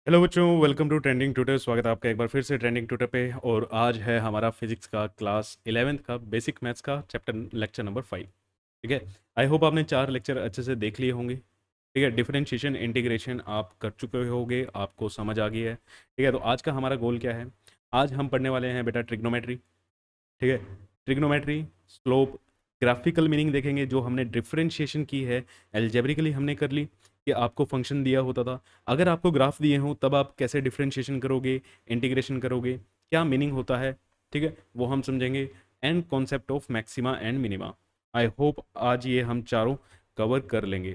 Hello बच्चों, welcome to trending tutor. स्वागत है आपका एक बार फिर से ट्रेंडिंग ट्यूटर पे। और आज है हमारा फिजिक्स का क्लास 11th का बेसिक मैथ्स का चैप्टर लेक्चर नंबर 5। ठीक है। आई होप आपने 4 लेक्चर अच्छे से देख लिए होंगे। ठीक है, डिफरेंशिएशन इंटीग्रेशन आप कर चुके होंगे, आपको समझ आ गई है। ठीक है, तो आज का हमारा गोल क्या है? आज हम पढ़ने वाले हैं बेटा ट्रिग्नोमेट्री। ठीक है, ट्रिग्नोमेट्री, स्लोप, ग्राफिकल मीनिंग देखेंगे। जो हमने डिफरेंशिएशन की है एल्जेब्रिकली हमने कर ली कि आपको फंक्शन दिया होता था, अगर आपको ग्राफ दिए हों तब आप कैसे डिफरेंशिएशन करोगे, इंटीग्रेशन करोगे, क्या मीनिंग होता है। ठीक है, वो हम समझेंगे। And concept of maxima and minima. I hope आज ये हम चारों कवर कर लेंगे।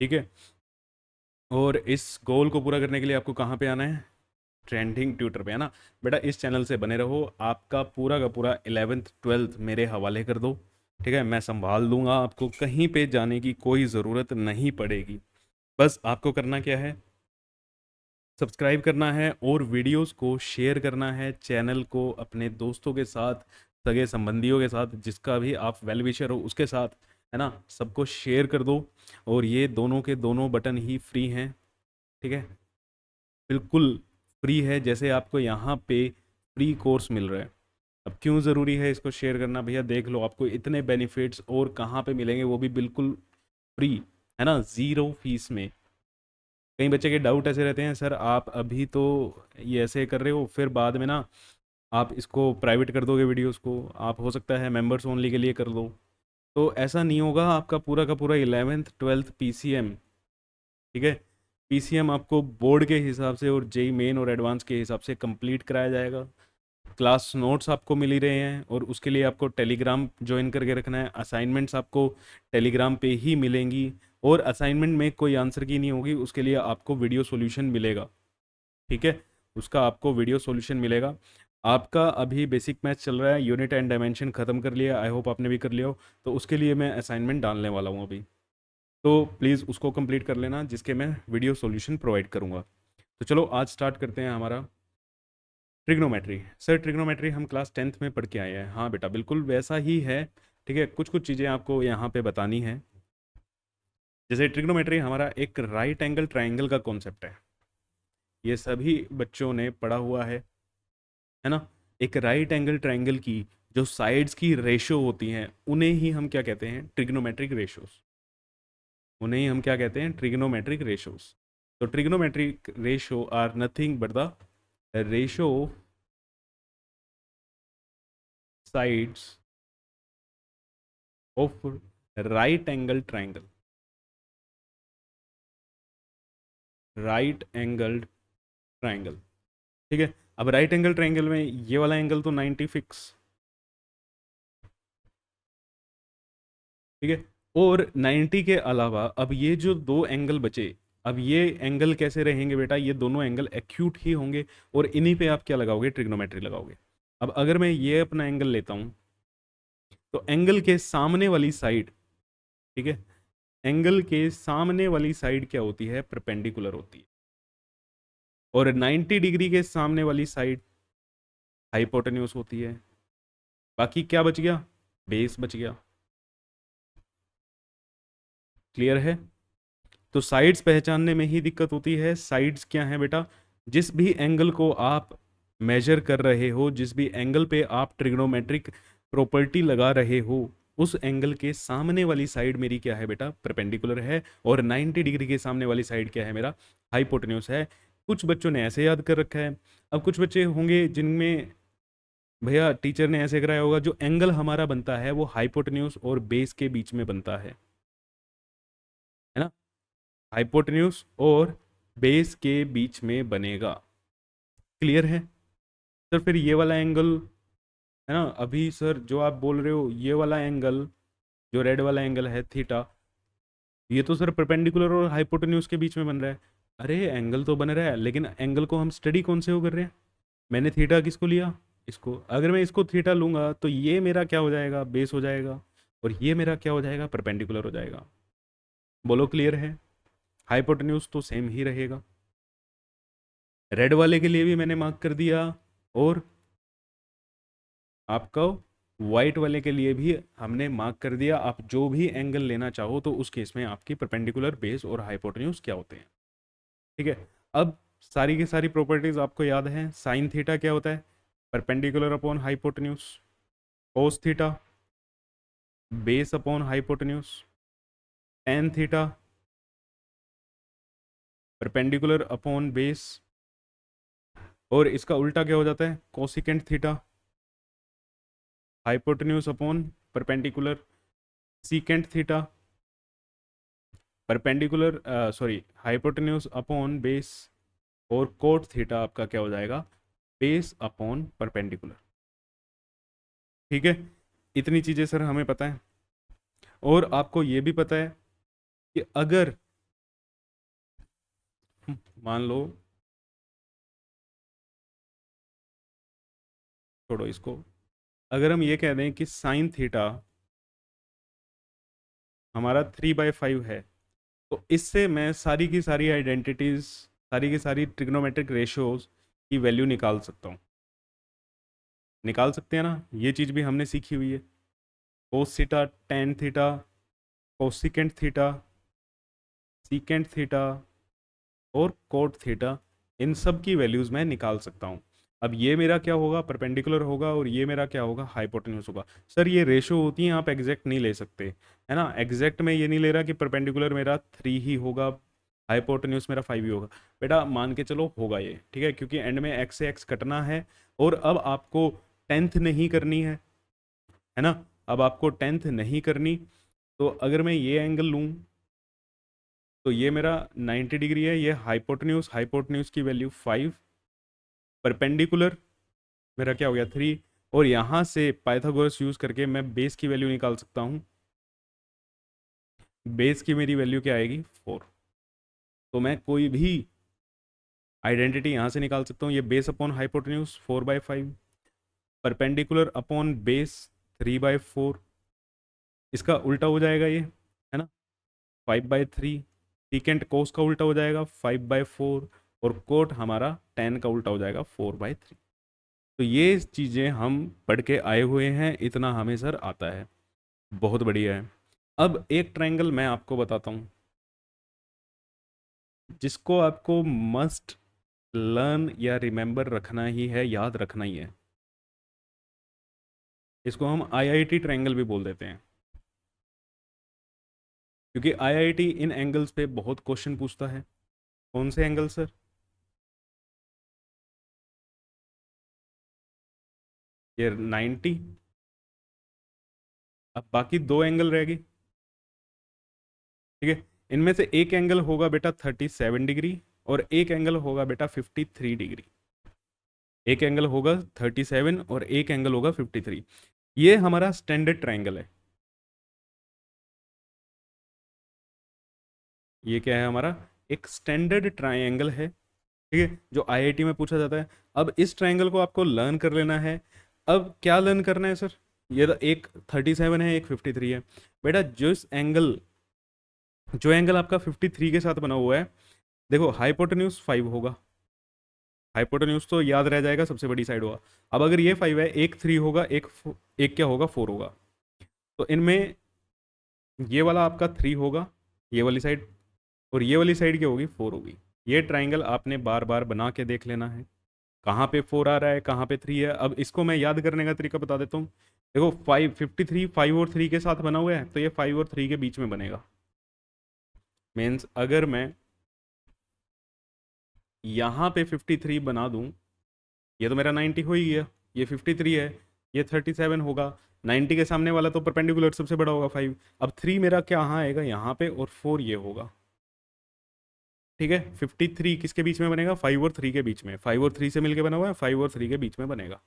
ठीक है, और इस गोल को पूरा करने के लिए आपको कहाँ पे आना है? ट्रेंडिंग ट्यूटर पे, है ना बेटा। इस चैनल से बने रहो, आपका पूरा का पूरा 11th 12th मेरे हवाले कर दो। ठीक है, मैं संभाल लूँगा, आपको कहीं पे जाने की कोई ज़रूरत नहीं पड़ेगी। बस आपको करना क्या है? सब्सक्राइब करना है और वीडियोस को शेयर करना है, चैनल को अपने दोस्तों के साथ, सगे संबंधियों के साथ, जिसका भी आप वेल विशर हो उसके साथ, है ना, सबको शेयर कर दो। और ये दोनों के दोनों बटन ही फ्री हैं। ठीक है, बिल्कुल फ्री है, जैसे आपको यहाँ पे फ्री कोर्स मिल रहा है। अब क्यों ज़रूरी है इसको शेयर करना भैया? देख लो, आपको इतने बेनिफिट्स और कहाँ पे मिलेंगे, वो भी बिल्कुल फ्री, है ना, ज़ीरो फीस में। कई बच्चे के डाउट ऐसे रहते हैं, सर आप अभी तो ये ऐसे कर रहे हो, फिर बाद में ना आप इसको प्राइवेट कर दोगे वीडियोस को, आप हो सकता है मेंबर्स ओनली के लिए कर दो। तो ऐसा नहीं होगा, आपका पूरा का पूरा 11th 12th पीसीएम, ठीक है, पीसीएम आपको बोर्ड के हिसाब से और जेई मेन और एडवांस के हिसाब से कंप्लीट कराया जाएगा। क्लास नोट्स आपको मिल ही रहे हैं, और उसके लिए आपको टेलीग्राम ज्वाइन करके रखना है। असाइनमेंट्स आपको टेलीग्राम पे ही मिलेंगी, और असाइनमेंट में कोई आंसर की नहीं होगी, उसके लिए आपको वीडियो सॉल्यूशन मिलेगा। ठीक है, उसका आपको वीडियो सॉल्यूशन मिलेगा। आपका अभी बेसिक मैथ चल रहा है, यूनिट एंड डायमेंशन ख़त्म कर लिया, आई होप आपने भी कर लिया हो। तो उसके लिए मैं असाइनमेंट डालने वाला हूँ अभी, तो प्लीज़ उसको कंप्लीट कर लेना, जिसके मैं वीडियो सॉल्यूशन प्रोवाइड करूँगा। तो चलो आज स्टार्ट करते हैं हमारा ट्रिग्नोमेट्री। सर ट्रिग्नोमेट्री हम क्लास 10th में पढ़ के आए हैं। हाँ बेटा, बिल्कुल वैसा ही है। ठीक है, कुछ कुछ चीज़ें आपको यहाँ पे बतानी है। जैसे ट्रिग्नोमेट्री हमारा एक राइट एंगल ट्राइंगल का कॉन्सेप्ट है, ये सभी बच्चों ने पढ़ा हुआ है ना। एक राइट एंगल ट्राइंगल की जो साइड्स की रेशो होती हैं, उन्हें ही हम क्या कहते हैं? Trigonometric ratios. उन्हें ही हम क्या कहते हैं? Trigonometric ratios. तो trigonometric ratio are nothing but the ratio sides of right angle triangle. Right angled triangle. ठीक है, अब राइट एंगल ट्राइंगल में ये वाला एंगल तो 90 फिक्स। ठीक है, और 90 के अलावा अब ये जो दो एंगल बचे, अब ये एंगल कैसे रहेंगे बेटा? ये दोनों एंगल एक्यूट ही होंगे, और इन्हीं पे आप क्या लगाओगे? ट्रिग्नोमेट्री लगाओगे। अब अगर मैं ये अपना एंगल लेता हूं, तो एंगल के सामने वाली साइड, ठीक है, एंगल के सामने वाली साइड क्या होती है? परपेंडिकुलर होती है। और 90 डिग्री के सामने वाली साइड हाइपोटेन्यूस होती है। बाकी क्या बच गया? बेस बच गया। क्लियर है? तो साइड्स पहचानने में ही दिक्कत होती है। साइड्स क्या है बेटा? जिस भी एंगल को आप मेजर कर रहे हो, जिस भी एंगल पे आप ट्रिग्नोमेट्रिक प्रॉपर्टी लगा रहे हो, उस एंगल के सामने वाली साइड मेरी क्या है बेटा? परपेंडिकुलर है। और 90 डिग्री के सामने वाली साइड क्या है मेरा? हाइपोटेन्यूस है। कुछ बच्चों ने ऐसे याद कर रखा है। अब कुछ बच्चे होंगे जिनमें भैया टीचर ने ऐसे कराया होगा, जो एंगल हमारा बनता है वो हाइपोटेन्यूस और बेस के बीच में बनता है ना, हाइपोटेन्यूस और बेस के बीच में बनेगा। क्लियर है? सर फिर ये वाला एंगल, है ना, अभी सर जो आप बोल रहे हो ये वाला एंगल, जो रेड वाला एंगल है थीटा, ये तो सर परपेंडिकुलर और हाइपोटेन्यूस के बीच में बन रहा है। अरे एंगल तो बन रहा है, लेकिन एंगल को हम स्टडी कौन से हो कर रहे हैं? मैंने थीटा किसको लिया? इसको। अगर मैं इसको थीटा लूंगा तो ये मेरा क्या हो जाएगा? बेस हो जाएगा। और ये मेरा क्या हो जाएगा? परपेंडिकुलर हो जाएगा। बोलो क्लियर है? हाइपोटेन्यूस तो सेम ही रहेगा। रेड वाले के लिए भी मैंने मार्क कर दिया, और आपका वाइट वाले के लिए भी हमने मार्क कर दिया। आप जो भी एंगल लेना चाहो तो उस केस में आपकी परपेंडिकुलर, बेस और हाइपोटेन्यूज क्या होते हैं। ठीक है, अब सारी की सारी प्रॉपर्टीज आपको याद हैं। साइन थीटा क्या होता है? Perpendicular upon hypotenuse. Cos theta base upon hypotenuse. Tan theta perpendicular upon base. और इसका उल्टा क्या हो जाता है? Cosecant theta hypotenuse upon perpendicular. Secant theta perpendicular sorry hypotenuse upon base. और कोट थीटा आपका क्या हो जाएगा? Base upon perpendicular. ठीक है, इतनी चीज़ें सर हमें पता है। और आपको ये भी पता है कि अगर मान लो, छोड़ो इसको, अगर हम ये कह दें कि साइन थीटा हमारा 3/5 है, तो इससे मैं सारी की सारी आइडेंटिटीज, सारी की सारी ट्रिग्नोमेट्रिक रेशियोज की वैल्यू निकाल सकता हूँ। निकाल सकते हैं ना, ये चीज़ भी हमने सीखी हुई है। Cos theta, tan theta, cosecant theta, secant theta और कोट थीटा, इन सब की वैल्यूज़ मैं निकाल सकता हूँ। अब ये मेरा क्या होगा? परपेंडिकुलर होगा, और ये मेरा क्या होगा? हाइपोटेन्यूज होगा। सर ये रेशो होती हैं, आप एग्जैक्ट नहीं ले सकते, है ना। एग्जैक्ट में ये नहीं ले रहा कि परपेंडिकुलर मेरा 3 ही होगा, हाइपोटेन्यूज मेरा 5 ही होगा। बेटा मान के चलो होगा ये, ठीक है, क्योंकि एंड में एक्स से एक्स कटना है। और अब आपको टेंथ नहीं करनी है ना। अब आपको टेंथ नहीं करनी, तो अगर मैं ये एंगल लूँ तो ये मेरा 90 डिग्री है। ये हाइपोटेन्यूज, हाइपोटेन्यूज की वैल्यू 5, परपेंडिकुलर मेरा क्या हो गया? 3। और यहाँ से पाइथागोरस यूज करके मैं बेस की वैल्यू निकाल सकता हूँ। बेस की मेरी वैल्यू क्या आएगी? 4। तो मैं कोई भी आइडेंटिटी यहाँ से निकाल सकता हूँ। ये base upon hypotenuse 4/5, perpendicular upon base 3/4। इसका उल्टा हो जाएगा ये, है ना, 5/3। सीकेंट कोस का उल्टा हो जाएगा 5/4। और कोट हमारा टेन का उल्टा हो जाएगा 4/3। तो ये चीज़ें हम पढ़ के आए हुए हैं, इतना हमें सर आता है, बहुत बढ़िया है। अब एक ट्रायंगल मैं आपको बताता हूँ जिसको आपको मस्ट लर्न या रिमेंबर रखना ही है, याद रखना ही है। इसको हम आईआईटी ट्रायंगल भी बोल देते हैं, क्योंकि आईआईटी इन एंगल्स पे बहुत क्वेश्चन पूछता है। कौन से एंगल सर? ये 90। अब बाकी दो एंगल रह गए, ठीक है। इनमें से एक एंगल होगा बेटा 37 डिग्री, और एक एंगल होगा बेटा 53 डिग्री। एक एंगल होगा 37 और एक एंगल होगा 53। ये हमारा स्टैंडर्ड ट्रायंगल है। ये क्या है? हमारा एक स्टैंडर्ड ट्रायंगल है, ठीक है, जो आईआईटी में पूछा जाता है। अब इस ट्रायंगल को आपको लर्न कर लेना है। अब क्या लर्न करना है सर? ये एक 37 है, एक 53 है। बेटा जो एंगल आपका 53 के साथ बना हुआ है, देखो हाइपोटेन्यूज 5 होगा। हाइपोटेन्यूज तो याद रह जाएगा, सबसे बड़ी साइड होगा। अब अगर ये 5 है, एक 3 होगा, एक क्या होगा? 4 होगा। तो इनमें ये वाला आपका 3 होगा, ये वाली साइड, और ये वाली साइड क्या होगी? 4 होगी। ये ट्राइंगल आपने बार बार बना के देख लेना है, कहाँ पे 4 आ रहा है, कहाँ पे 3 है। अब इसको मैं याद करने का तरीका बता देता हूँ। देखो 53 5 और 3 के साथ बना हुआ है, तो ये 5 और 3 के बीच में बनेगा। मीन्स अगर मैं यहाँ पे 53 बना दूँ, ये तो मेरा 90 हो ही गया, ये 53 है, ये 37 होगा। 90 के सामने वाला तो परपेंडिकुलर सबसे बड़ा होगा 5। अब 3 मेरा क्या यहाँ आएगा? यहाँ पे, और 4 ये होगा, ठीक है। 53 किसके बीच में बनेगा? 5 और 3 के बीच में। 5 और 3 से मिलके बना हुआ है, 5 और 3 के बीच में बनेगा।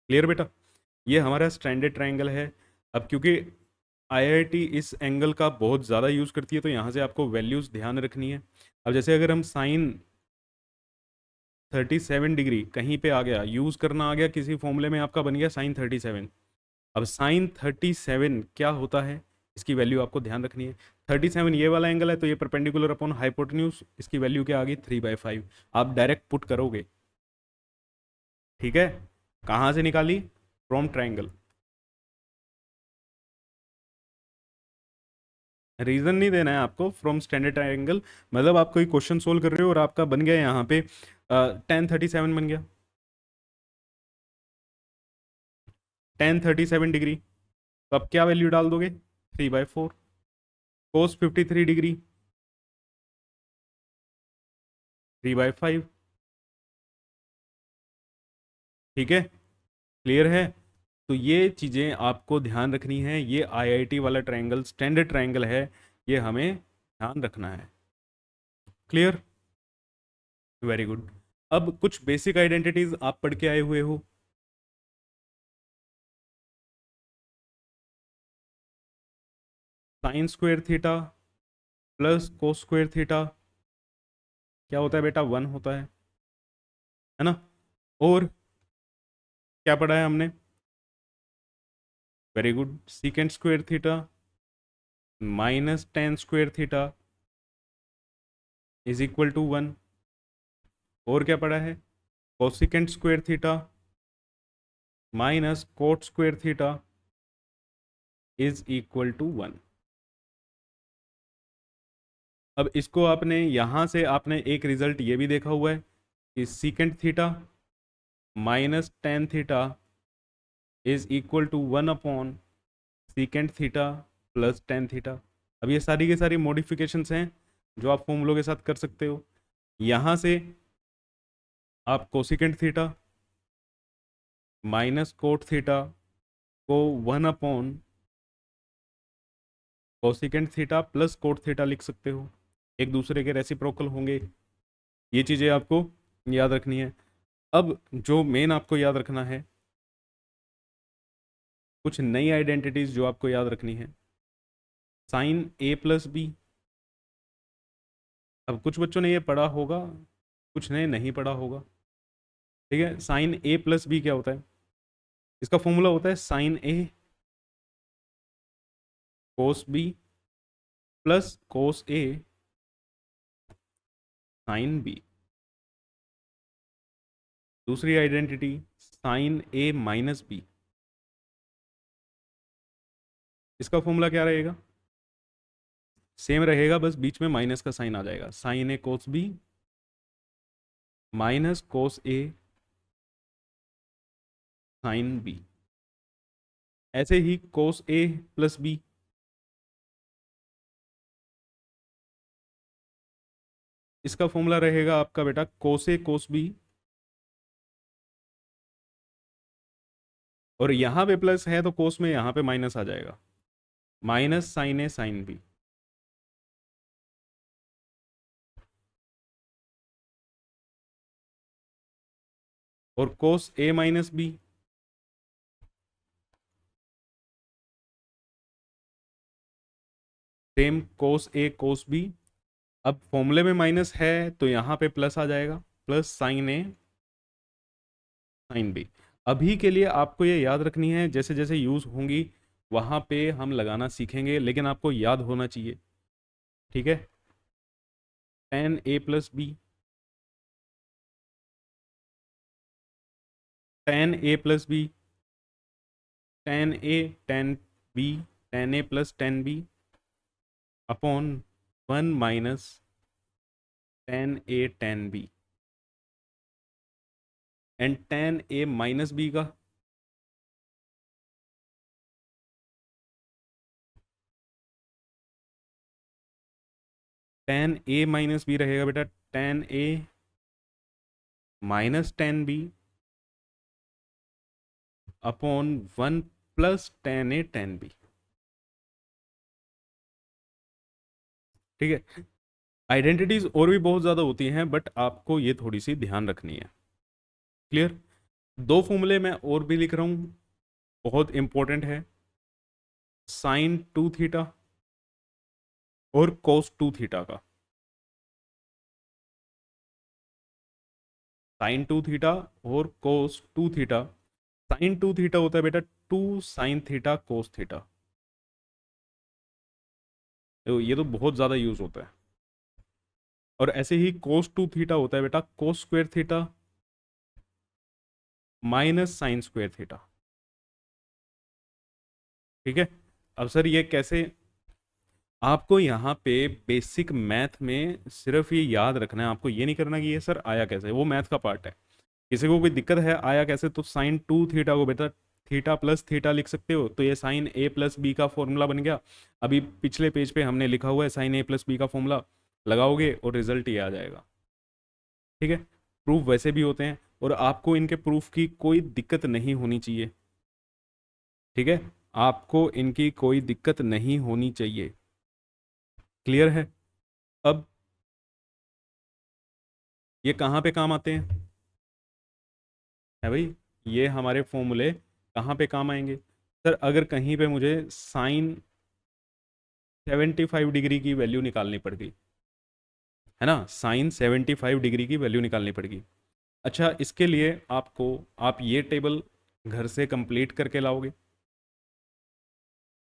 क्लियर बेटा? ये हमारा स्टैंडर्ड ट्रायंगल है। अब क्योंकि आईआईटी इस एंगल का बहुत ज़्यादा यूज़ करती है, तो यहाँ से आपको वैल्यूज़ ध्यान रखनी है। अब जैसे अगर हम साइन 37 डिग्री कहीं पे आ गया, यूज़ करना आ गया किसी फॉर्मूले में, आपका बन गया साइन 37। अब साइन 37 क्या होता है, इसकी वैल्यू आपको ध्यान रखनी है। 37 ये वाला एंगल है, तो ये परपेंडिकुलर अपॉन हाइपोटेन्यूज, इसकी वैल्यू क्या आ गई? 3/5। आप डायरेक्ट पुट करोगे, ठीक है। कहाँ से निकाली? From triangle. रीजन नहीं देना है आपको, फ्रॉम स्टैंडर्ड ट्रायंगल मतलब आप कोई क्वेश्चन सोल्व कर रहे हो और आपका बन गया यहाँ पे 1037 बन गया, 1037 डिग्री, तो अब क्या वैल्यू डाल दोगे, 3/4। कोस 53 डिग्री, 3/5। ठीक है, क्लियर है। तो ये चीज़ें आपको ध्यान रखनी है, ये आईआईटी वाला ट्रायंगल स्टैंडर्ड ट्रायंगल है, ये हमें ध्यान रखना है। Clear, very good. अब कुछ बेसिक आइडेंटिटीज आप पढ़ के आए हुए हो। Sine square theta plus cos square theta क्या होता है बेटा, 1 होता है ना। और क्या पढ़ा है हमने, very good, secant square theta minus tan square theta is equal to 1। और क्या पढ़ा है, cosecant square theta minus cot square theta is equal to 1। अब इसको आपने यहाँ से आपने एक रिजल्ट ये भी देखा हुआ है कि secant theta minus tan theta is equal to 1 upon secant theta plus tan theta. अब ये सारी की सारी मॉडिफिकेशंस हैं जो आप फॉर्मूलों के साथ कर सकते हो। यहाँ से आप cosecant theta minus cot theta को 1 upon cosecant theta plus cot theta लिख सकते हो, एक दूसरे के रेसिप्रोकल होंगे। ये चीज़ें आपको याद रखनी है। अब जो मेन आपको याद रखना है, कुछ नई आइडेंटिटीज जो आपको याद रखनी है, साइन ए प्लस बी। अब कुछ बच्चों ने ये पढ़ा होगा, कुछ ने नहीं पढ़ा होगा। ठीक है, साइन ए प्लस बी क्या होता है, इसका फॉर्मूला होता है साइन ए कोस बी प्लस कोस ए साइन बी। दूसरी आइडेंटिटी साइन ए माइनस बी, इसका फॉर्मूला क्या रहेगा, सेम रहेगा, बस बीच में माइनस का साइन आ जाएगा, साइन ए कोस बी माइनस कोस ए साइन बी। ऐसे ही कोस ए प्लस बी, इसका फॉर्मूला रहेगा आपका बेटा कोस ए कोस बी, और यहाँ पे प्लस है तो कोस में यहाँ पे माइनस आ जाएगा, माइनस साइन ए साइन बी। और कोस ए माइनस बी, सेम कोस ए कोस बी। अब फॉर्मूले में माइनस है तो यहाँ पे प्लस आ जाएगा, प्लस साइन ए साइन बी। अभी के लिए आपको ये याद रखनी है, जैसे जैसे यूज होंगी वहां पे हम लगाना सीखेंगे, लेकिन आपको याद होना चाहिए। ठीक है, ten A plus B, ten A plus B, ten A ten B, ten A plus ten B upon 1 - ten A ten B. And ten A minus B का, टेन ए माइनस बी रहेगा बेटा ten A minus ten B upon 1 + ten A ten B. ठीक है, identities और भी बहुत ज़्यादा होती हैं, बट आपको ये थोड़ी सी ध्यान रखनी है। क्लियर, दो फॉर्मूले मैं और भी लिख रहा हूँ, बहुत इंपॉर्टेंट है, साइन टू थीटा और कोस टू थीटा का। साइन टू थीटा और cos two theta, sine two theta होता है बेटा two sine theta cos theta, तो ये तो बहुत ज़्यादा यूज होता है। और ऐसे ही कोस टू थीटा होता है बेटा cos square theta minus sine square theta. ठीक है, अब सर ये कैसे, आपको यहाँ पे बेसिक मैथ में सिर्फ ये याद रखना है, आपको ये नहीं करना कि ये सर आया कैसे, वो मैथ का पार्ट है। किसी को कोई दिक्कत है आया कैसे, तो साइन टू थीटा को बेटा थीटा प्लस थीटा लिख सकते हो, तो ये साइन ए प्लस बी का फॉर्मूला बन गया। अभी पिछले पेज पे हमने लिखा हुआ है साइन ए प्लस बी का फॉर्मूला, लगाओगे और रिजल्ट ये आ जाएगा। ठीक है, प्रूफ वैसे भी होते हैं और आपको इनके प्रूफ की कोई दिक्कत नहीं होनी चाहिए। ठीक है, आपको इनकी कोई दिक्कत नहीं होनी चाहिए। क्लियर है? अब ये कहाँ पे काम आते हैं, है भाई, ये हमारे फॉर्मूले कहाँ पे काम आएंगे? सर अगर कहीं पे मुझे साइन 75 डिग्री की वैल्यू निकालनी पड़ गई, है ना, साइन 75 डिग्री की वैल्यू निकालनी पड़ेगी। अच्छा, इसके लिए आपको, आप ये टेबल घर से कंप्लीट करके लाओगे।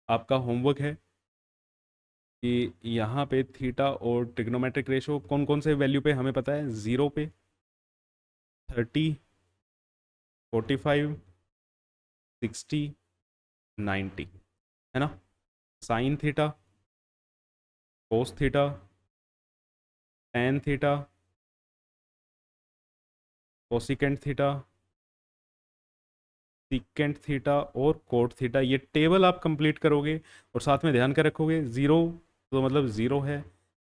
आपका होमवर्क है कि यहाँ पे थीटा और ट्रिग्नोमेट्रिक रेशो कौन कौन से वैल्यू पे हमें पता है, 0 पे, 30, 45, 60, 90, है ना, sign theta, cos theta, tan theta, cosecant theta, secant theta और कोट थीटा, ये टेबल आप कंप्लीट करोगे और साथ में ध्यान कर रखोगे 0 तो मतलब 0 है।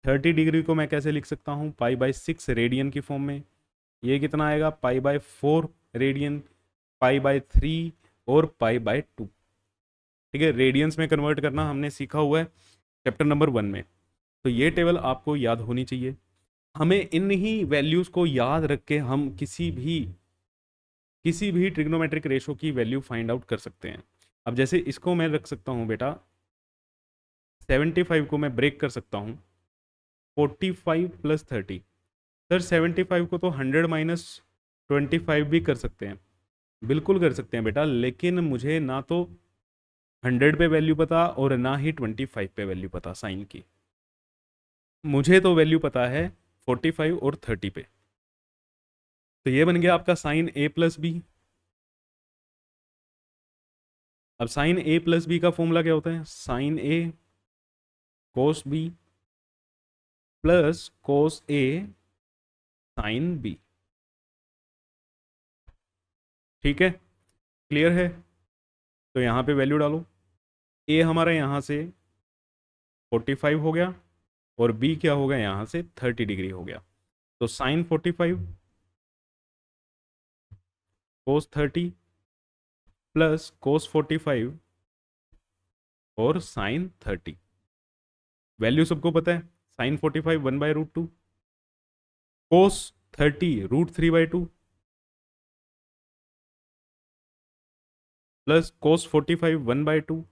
30 डिग्री को मैं कैसे लिख सकता हूँ, पाई बाई 6 रेडियन की फॉर्म में, ये कितना आएगा, pi by 4 radian, pi by 3 और पाई बाई 2। ठीक है, रेडियंस में कन्वर्ट करना हमने सीखा हुआ है चैप्टर नंबर 1 में, तो ये टेबल आपको याद होनी चाहिए। हमें इन ही वैल्यूज़ को याद रख के हम किसी भी ट्रिग्नोमेट्रिक रेशो की वैल्यू फाइंड आउट कर सकते हैं। अब जैसे इसको मैं रख सकता हूँ बेटा, 75 को मैं ब्रेक कर सकता हूँ 45 प्लस 30। सर 75 को तो 100 माइनस 25 भी कर सकते हैं, बिल्कुल कर सकते हैं बेटा, लेकिन मुझे ना तो 100 पे वैल्यू पता और ना ही 25 पे वैल्यू पता साइन की। मुझे तो वैल्यू पता है 45 और 30 पे। तो ये बन गया आपका साइन ए प्लस बी। अब साइन ए प्लस बी का फॉर्मूला क्या होता है, साइन ए कोस बी प्लस कोस ए साइन बी। ठीक है, क्लियर है? तो यहाँ पे वैल्यू डालो, ए हमारा यहाँ से 45 हो गया और बी क्या हो गया, यहाँ से 30 डिग्री हो गया। तो साइन 45 कोस 30 प्लस कोस 45 और साइन 30। वैल्यू सबको पता है, साइन 45 1/√2, कोस 30 √3/2 प्लस कोस 45 1/2,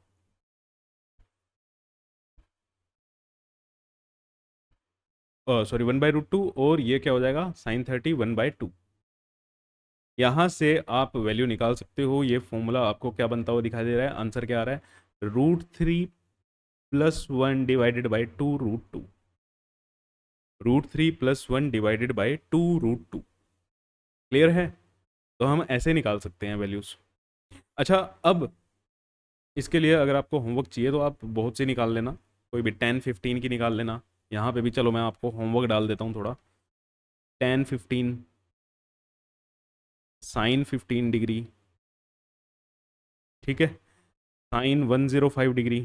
सॉरी 1/√2, और ये क्या हो जाएगा, साइन 30 1/2। यहाँ से आप वैल्यू निकाल सकते हो। ये फॉर्मूला आपको क्या बनता हुआ दिखाई दे रहा है, आंसर क्या आ रहा है, √3 plus 1 divided by 2√2, √3 plus 1 divided by 2√2। Clear है? तो हम ऐसे निकाल सकते हैं वैल्यूज। अच्छा, अब इसके लिए अगर आपको होमवर्क चाहिए तो आप बहुत सी निकाल लेना, कोई भी 10-15 की निकाल लेना। यहाँ पे भी चलो मैं आपको होमवर्क डाल देता हूँ थोड़ा। 10-15 साइन 15 डिग्री, ठीक है, साइन 105 डिग्री।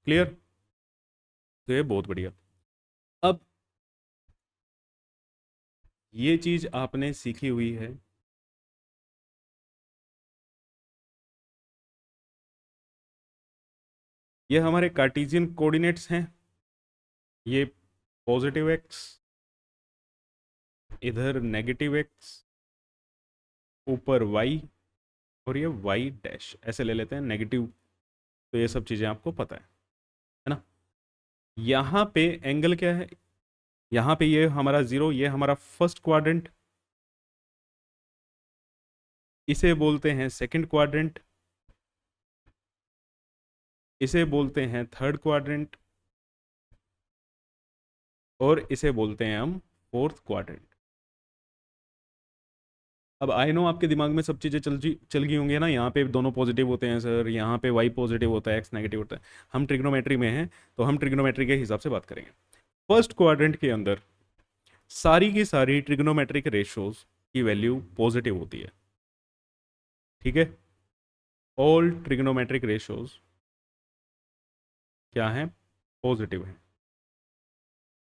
क्लियर? तो ये बहुत बढ़िया। अब ये चीज आपने सीखी हुई है, ये हमारे कार्टेशियन कोऑर्डिनेट्स हैं। ये पॉजिटिव एक्स, इधर नेगेटिव एक्स, ऊपर वाई, और ये वाई डैश ऐसे ले लेते हैं नेगेटिव। तो ये सब चीज़ें आपको पता है ना। यहाँ पे एंगल क्या है, यहाँ पे ये हमारा 0, ये हमारा फर्स्ट क्वाड्रेंट, इसे बोलते हैं सेकंड क्वाड्रेंट, इसे बोलते हैं थर्ड क्वाड्रेंट, और इसे बोलते हैं हम फोर्थ क्वाड्रेंट। अब आई नो आपके दिमाग में सब चीज़ें चल गई होंगी ना, यहाँ पे दोनों पॉजिटिव होते हैं सर, यहाँ पे वाई पॉजिटिव होता है, एक्स नेगेटिव होता है। हम ट्रिग्नोमेट्री में हैं, तो हम ट्रिग्नोमेट्री के हिसाब से बात करेंगे। फर्स्ट क्वाड्रेंट के अंदर सारी की सारी ट्रिग्नोमेट्रिक रेशोज की वैल्यू पॉजिटिव होती है, ठीक है। ऑल ट्रिग्नोमेट्रिक रेशोज क्या है, पॉजिटिव है।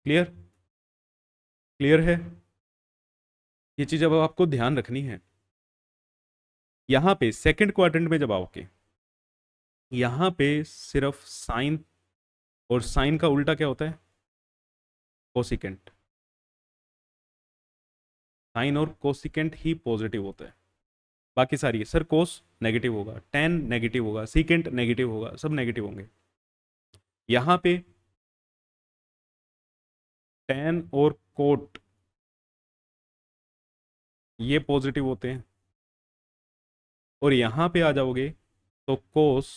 क्लियर, क्लियर है। ये चीज़ अब आपको ध्यान रखनी है। यहाँ पे सेकंड क्वाड्रेंट में जब आओगे, यहाँ पे सिर्फ साइन, और साइन का उल्टा क्या होता है, कोसिकेंट। साइन और कोसिकेंट ही पॉजिटिव होता है, बाकी सारी सर कोस नेगेटिव होगा, टेन नेगेटिव होगा, सीकेंट नेगेटिव होगा, सब नेगेटिव होंगे। यहाँ पे टेन और कोट ये पॉजिटिव होते हैं, और यहाँ पे आ जाओगे तो कोस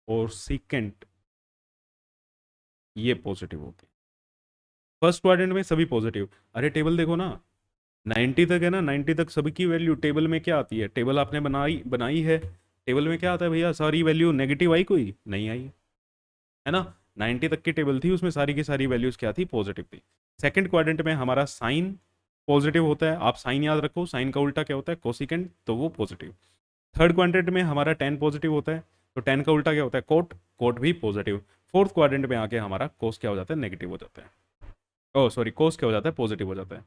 और सीकेंट ये पॉजिटिव होते हैं। फर्स्ट क्वाड्रेंट में सभी पॉजिटिव। अरे टेबल देखो ना, 90 तक है ना, 90 तक सभी की वैल्यू टेबल में क्या आती है, टेबल आपने बनाई बनाई है, टेबल में क्या आता है भैया, सारी वैल्यू नेगेटिव आई, कोई नहीं आई, है ना। 90 तक की टेबल थी, उसमें सारी की सारी वैल्यूज क्या थी, पॉजिटिव थी। सेकंड क्वाड्रेंट में हमारा साइन पॉजिटिव होता है, आप साइन याद रखो, साइन का उल्टा क्या होता है, कोसिकेंट, तो वो पॉजिटिव। थर्ड क्वाड्रेंट में हमारा टेन पॉजिटिव होता है, तो टेन का उल्टा क्या होता है, कोट, कोट भी पॉजिटिव। फोर्थ क्वाड्रेंट में आके हमारा कोस क्या हो जाता है, नेगेटिव हो जाता है, ओ सॉरी कोस क्या हो जाता है, पॉजिटिव हो जाता है।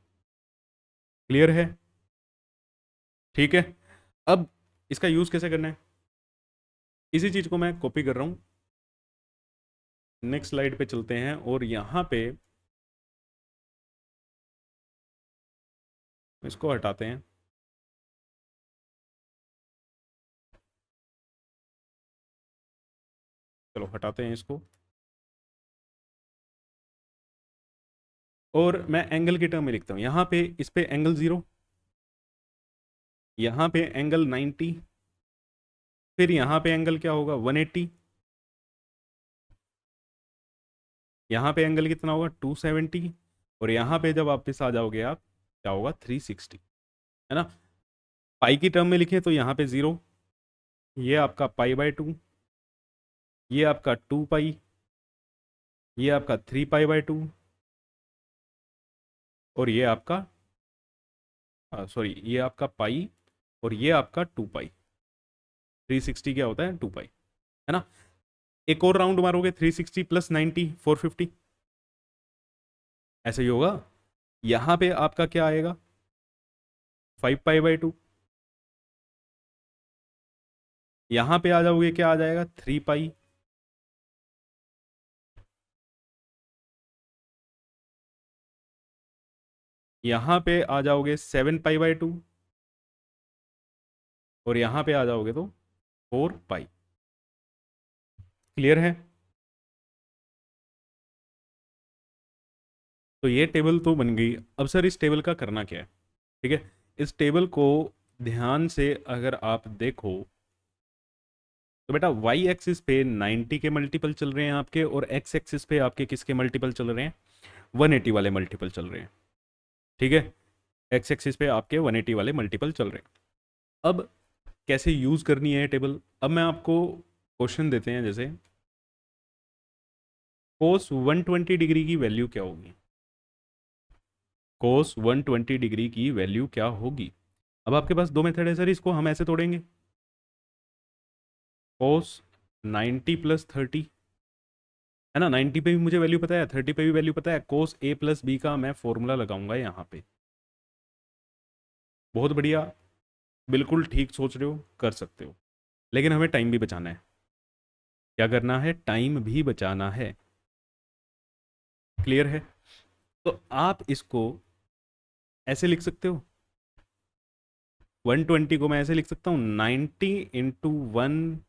क्लियर है, ठीक है। अब इसका यूज कैसे करना है, इसी चीज को मैं कॉपी कर रहा हूं, नेक्स्ट स्लाइड पे चलते हैं, और यहां पे इसको हटाते हैं। चलो हटाते हैं इसको, और मैं एंगल की टर्म में लिखता हूं, यहां पे इस पे एंगल 0, यहां पे एंगल 90, फिर यहां पे एंगल क्या होगा, 180, यहाँ पे एंगल कितना होगा, 270, और यहाँ पे जब वापस आ जाओगे आप, क्या होगा, 360, है ना। पाई की टर्म में लिखें तो यहाँ पे 0, ये आपका पाई/2, ये आपका 2 पाई, ये आपका 3 पाई/2, और ये आपका सॉरी ये आपका पाई, और ये आपका 2 पाई। 360 क्या होता है, 2 पाई, है ना। एक और राउंड मारोगे, 360 + 90 450, ऐसे ही होगा। यहाँ पे आपका क्या आएगा, 5 पाई/2, यहाँ पे आ जाओगे क्या आ जाएगा, 3 पाई, यहाँ पे आ जाओगे 7 पाई/2, और यहाँ पे आ जाओगे तो 4 पाई। क्लियर है। तो ये टेबल तो बन गई। अब सर इस टेबल का करना क्या है, ठीक है। इस टेबल को ध्यान से अगर आप देखो, तो बेटा वाई एक्सिस पे 90 के मल्टीपल चल रहे हैं आपके, और एक्स एक्सिस पे आपके किसके मल्टीपल चल रहे हैं, 180 वाले मल्टीपल चल रहे हैं, ठीक है। एक्स एक्सिस पे आपके 180 वाले मल्टीपल चल रहे हैं। अब कैसे यूज करनी है टेबल, अब मैं आपको क्वेश्चन देते हैं, जैसे कोस 120 डिग्री की वैल्यू क्या होगी, कोस 120 डिग्री की वैल्यू क्या होगी। अब आपके पास दो मेथड है सर, इसको हम ऐसे तोड़ेंगे, कोस 90 + 30, है ना, 90 पे भी मुझे वैल्यू पता है, 30 पे भी वैल्यू पता है, कोस A + B का मैं फॉर्मूला लगाऊंगा यहाँ पे। बहुत बढ़िया, बिल्कुल ठीक सोच रहे हो, कर सकते हो, लेकिन हमें टाइम भी बचाना है। क्या करना है, टाइम भी बचाना है। क्लियर है। तो आप इसको ऐसे लिख सकते हो, 120 को मैं ऐसे लिख सकता हूँ, 90 × 1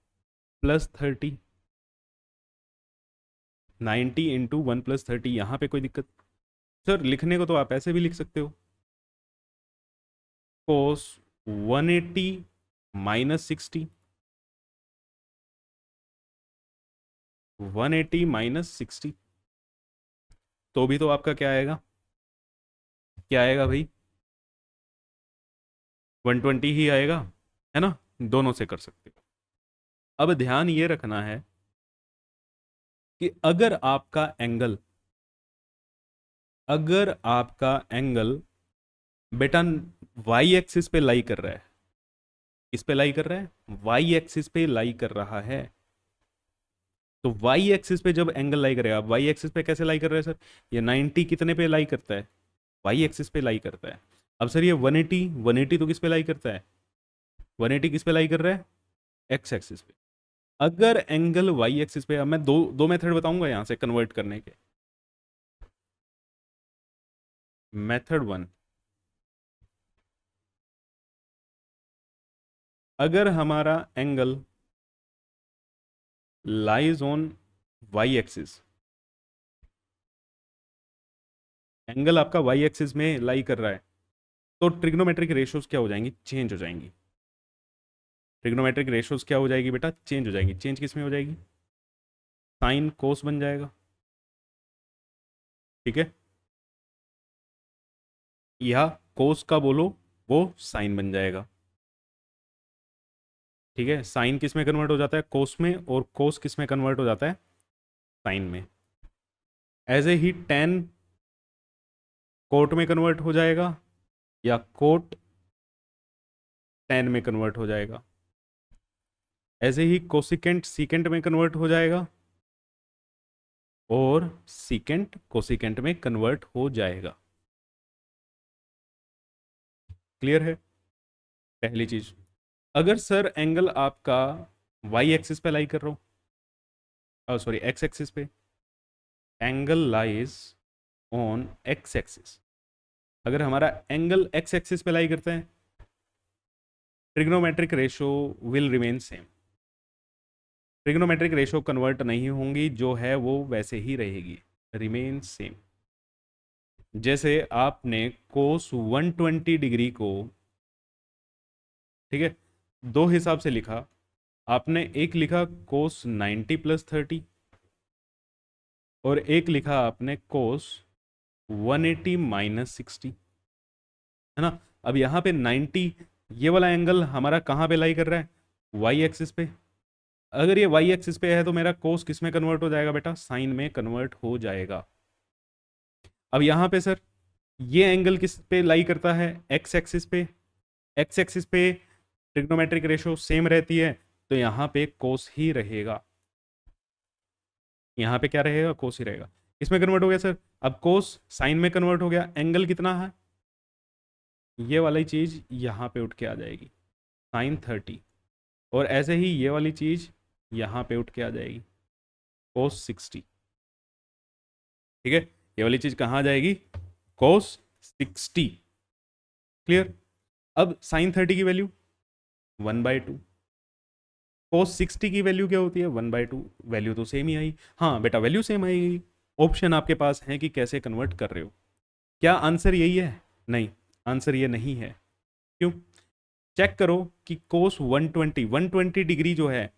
+ 30, 90 × 1 + 30, यहाँ पे कोई दिक्कत सर, लिखने को तो आप ऐसे भी लिख सकते हो, कोस 180 - 60, 180 - 60, तो भी तो आपका क्या आएगा, क्या आएगा भाई, 120 ही आएगा, है ना, दोनों से कर सकते हो। अब ध्यान ये रखना है कि अगर आपका एंगल बेटा वाई एक्सिस पे लाई कर रहा है, किस पे लाई कर रहा है, वाई एक्सिस पे लाई कर रहा है, तो वाई एक्सिस पे जब एंगल लाई करेगा, वाई एक्सिस पे कैसे लाई कर रहा है सर, ये 90 कितने पे लाई करता है, वाई एक्सिस पे लाई करता है। अब सर ये 180 तो किस पे लाई करता है, 180 किस पे लाई कर रहा है, एक्स एक्सिस पे। अगर एंगल वाई एक्सिस पे, अब मैं दो दो मेथड बताऊंगा यहां से कन्वर्ट करने के। मेथड वन, अगर हमारा angle lies on y axis, angle आपका वाई एक्सिस में लाई कर रहा है, तो ट्रिग्नोमेट्रिक रेशियोज क्या हो जाएंगी, चेंज हो जाएंगी। ट्रिग्नोमेट्रिक रेशियोज क्या हो जाएगी बेटा, चेंज हो जाएंगी। चेंज किस में हो जाएगी, साइन कोस बन जाएगा, ठीक है, या कोस का बोलो वो साइन बन जाएगा, ठीक है। साइन किस में कन्वर्ट हो जाता है, कोस में, और कोस किस में कन्वर्ट हो जाता है, साइन में। एज ए ही टेन कोट में कन्वर्ट हो जाएगा, या कोट टेन में कन्वर्ट हो जाएगा। ऐसे ही कोसिकेंट सीकेंट में कन्वर्ट हो जाएगा, और सीकेंट कोसिकेंट में कन्वर्ट हो जाएगा। क्लियर है पहली चीज। अगर सर एंगल आपका वाई एक्सिस पे लाई कर रहा हूं, सॉरी एक्स एक्सिस पे, angle lies on x axis, अगर हमारा एंगल एक्स एक्सिस पे लाई करते हैं, trigonometric ratio will remain same. Trigonometric ratio convert नहीं होंगी, जो है वो वैसे ही रहेगी, रिमेन सेम। जैसे आपने कोस 120 डिग्री को, ठीक है, दो हिसाब से लिखा। आपने एक लिखा कोस 90 प्लस 30, और एक लिखा आपने कोस 180 माइनस 60, है ना। अब यहाँ पे 90, ये वाला एंगल हमारा कहाँ पे लाई कर रहा है, वाई एक्सिस पे। अगर ये वाई एक्सिस पे है तो मेरा कोस किस में कन्वर्ट हो जाएगा बेटा, साइन में कन्वर्ट हो जाएगा। अब यहाँ पे सर ये एंगल किस पे लाई करता है, एक्स एक्सिस पे। एक्स एक्सिस पे ट्रिग्नोमेट्रिक रेशो सेम रहती है, तो यहाँ पे कोस ही रहेगा, यहाँ पे क्या रहेगा, कोस ही रहेगा। इसमें कन्वर्ट हो गया सर, अब कोस साइन में कन्वर्ट हो गया, एंगल कितना है, ये वाली चीज यहाँ पे उठ के आ जाएगी, साइन 30, और ऐसे ही ये वाली चीज यहाँ पे उठ के आ जाएगी, कोस 60, ठीक है। ये वाली चीज कहाँ आ जाएगी, कोस 60। क्लियर। अब साइन 30 की वैल्यू 1/2, कोस 60 की वैल्यू क्या होती है, 1/2। वैल्यू तो सेम ही आई, हाँ बेटा वैल्यू सेम आएगी। ऑप्शन आपके पास है कि कैसे कन्वर्ट कर रहे हो। क्या आंसर यही है, नहीं, आंसर ये नहीं है। क्यों, चेक करो कि कोस 120 डिग्री जो है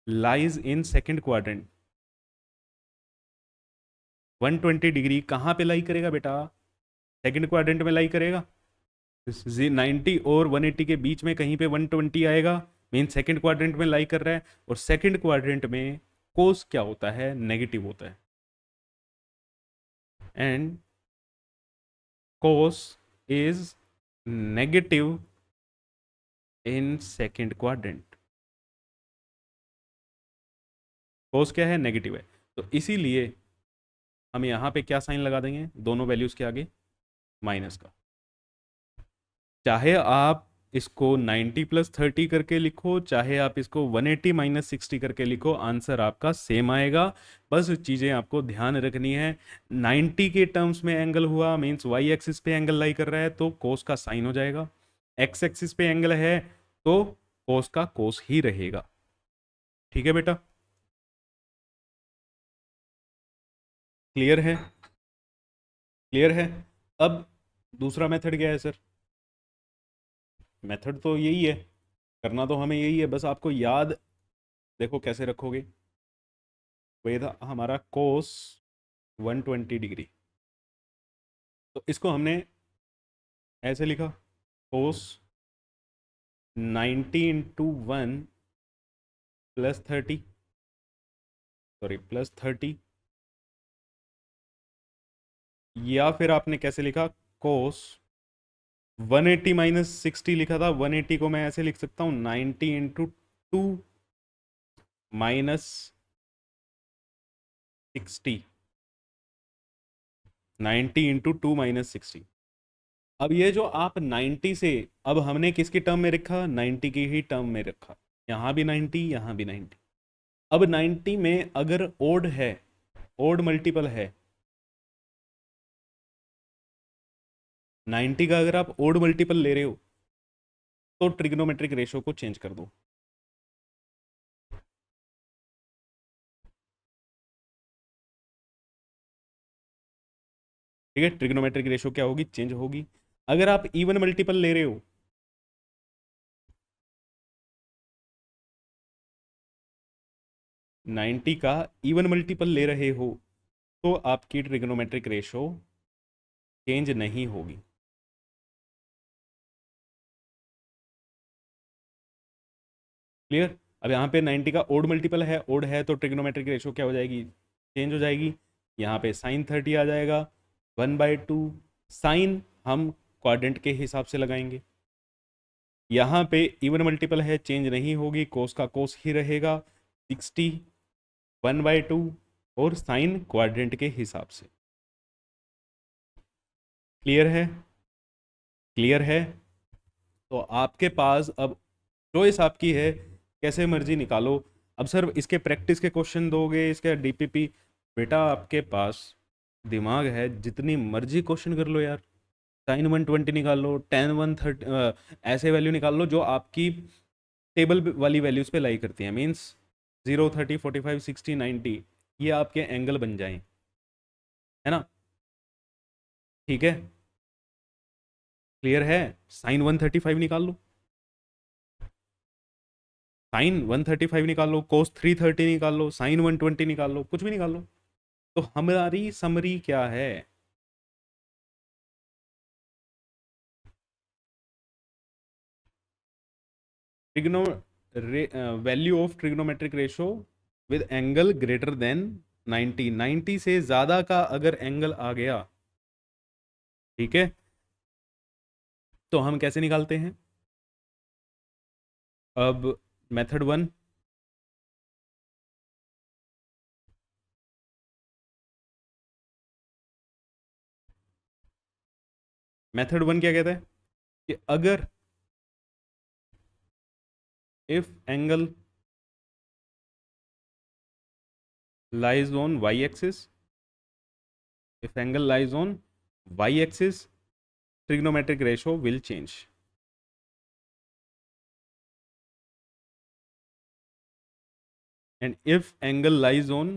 lies in second quadrant. 120 degree कहाँ पे लाई करेगा बेटा, सेकंड क्वाड्रेंट में लाई करेगा। 90 और 180 के बीच में कहीं पे 120 आएगा, मीन सेकंड क्वाड्रेंट में लाई कर रहा है। और सेकंड क्वाड्रेंट में कोस क्या होता है, नेगेटिव होता है, and cos is negative in second quadrant. Cos क्या है, नेगेटिव है, तो इसीलिए हम यहाँ पे क्या साइन लगा देंगे, दोनों वैल्यूज के आगे माइनस का। चाहे आप इसको 90 प्लस 30 करके लिखो, चाहे आप इसको 180 माइनस 60 करके लिखो, आंसर आपका सेम आएगा। बस चीज़ें आपको ध्यान रखनी है, 90 के टर्म्स में एंगल हुआ मीन्स वाई एक्सिस पे एंगल लाई कर रहा है तो कोस का साइन हो जाएगा, एक्स एक्सिस पे एंगल है तो कोस का कोस ही रहेगा। ठीक है बेटा, क्लियर है, क्लियर है। अब दूसरा मेथड क्या है सर, मेथड तो यही है, करना तो हमें यही है, बस आपको याद देखो कैसे रखोगे। वही था हमारा कोस 120 डिग्री, तो इसको हमने ऐसे लिखा, कोस 90 × 1 +30, सॉरी +30, या फिर आपने कैसे लिखा, कोस 180 - 60 लिखा था। 180 को मैं ऐसे लिख सकता हूँ 90 × 2 - 60, 90 × 2 - 60। अब ये जो आप 90 से, अब हमने किसकी टर्म में रखा, 90 की ही टर्म में रखा। यहाँ भी 90, यहाँ भी 90। अब 90 में अगर ओड है, ओड मल्टीपल है 90 का, अगर आप ओड मल्टीपल ले रहे हो तो ट्रिग्नोमेट्रिक रेशो को चेंज कर दो। ठीक है, ट्रिग्नोमेट्रिक रेशो क्या होगी, चेंज होगी। अगर आप इवन मल्टीपल ले रहे हो, नाइन्टी का इवन मल्टीपल ले रहे हो, तो आपकी ट्रिग्नोमेट्रिक रेशो चेंज नहीं होगी। क्लियर। अब यहाँ पे 90 का ओड मल्टीपल है, ओड है तो ट्रिग्नोमेट्रिक रेशो क्या हो जाएगी, चेंज हो जाएगी। यहाँ पे साइन 30 आ जाएगा, 1/2। साइन हम क्वाड्रेंट के हिसाब से लगाएंगे। यहाँ पे इवन मल्टीपल है, चेंज नहीं होगी, कोस का कोस ही रहेगा 60, 1/2, और साइन क्वाड्रेंट के हिसाब से। क्लियर है, क्लियर है। तो आपके पास अब चॉइस आपकी है, कैसे मर्जी निकालो। अब सर इसके प्रैक्टिस के क्वेश्चन दोगे, इसके डीपीपी, बेटा आपके पास दिमाग है, जितनी मर्जी क्वेश्चन कर लो यार। साइन 120 निकाल लो, टेन 130, ऐसे वैल्यू निकाल लो जो आपकी टेबल वाली वैल्यूज पे लाई करती हैं। मीन्स 0, 30, 45, 60, 90, ये आपके एंगल बन जाएं, है ना। ठीक है, क्लियर है। साइन 135 निकाल लो, साइन 135 निकाल लो, कोस 330 निकाल लो, साइन 120 निकाल लो, कुछ भी निकाल लो। तो हमारी समरी क्या है, trigno value of trigonometric ratio with angle greater than 90, 90 से ज़्यादा का अगर एंगल आ गया, ठीक है, तो हम कैसे निकालते हैं। अब मेथड 1, मेथड 1 क्या कहता है कि अगर if angle lies on y axis, if angle lies on y axis, trigonometric ratio will change. And if angle lies on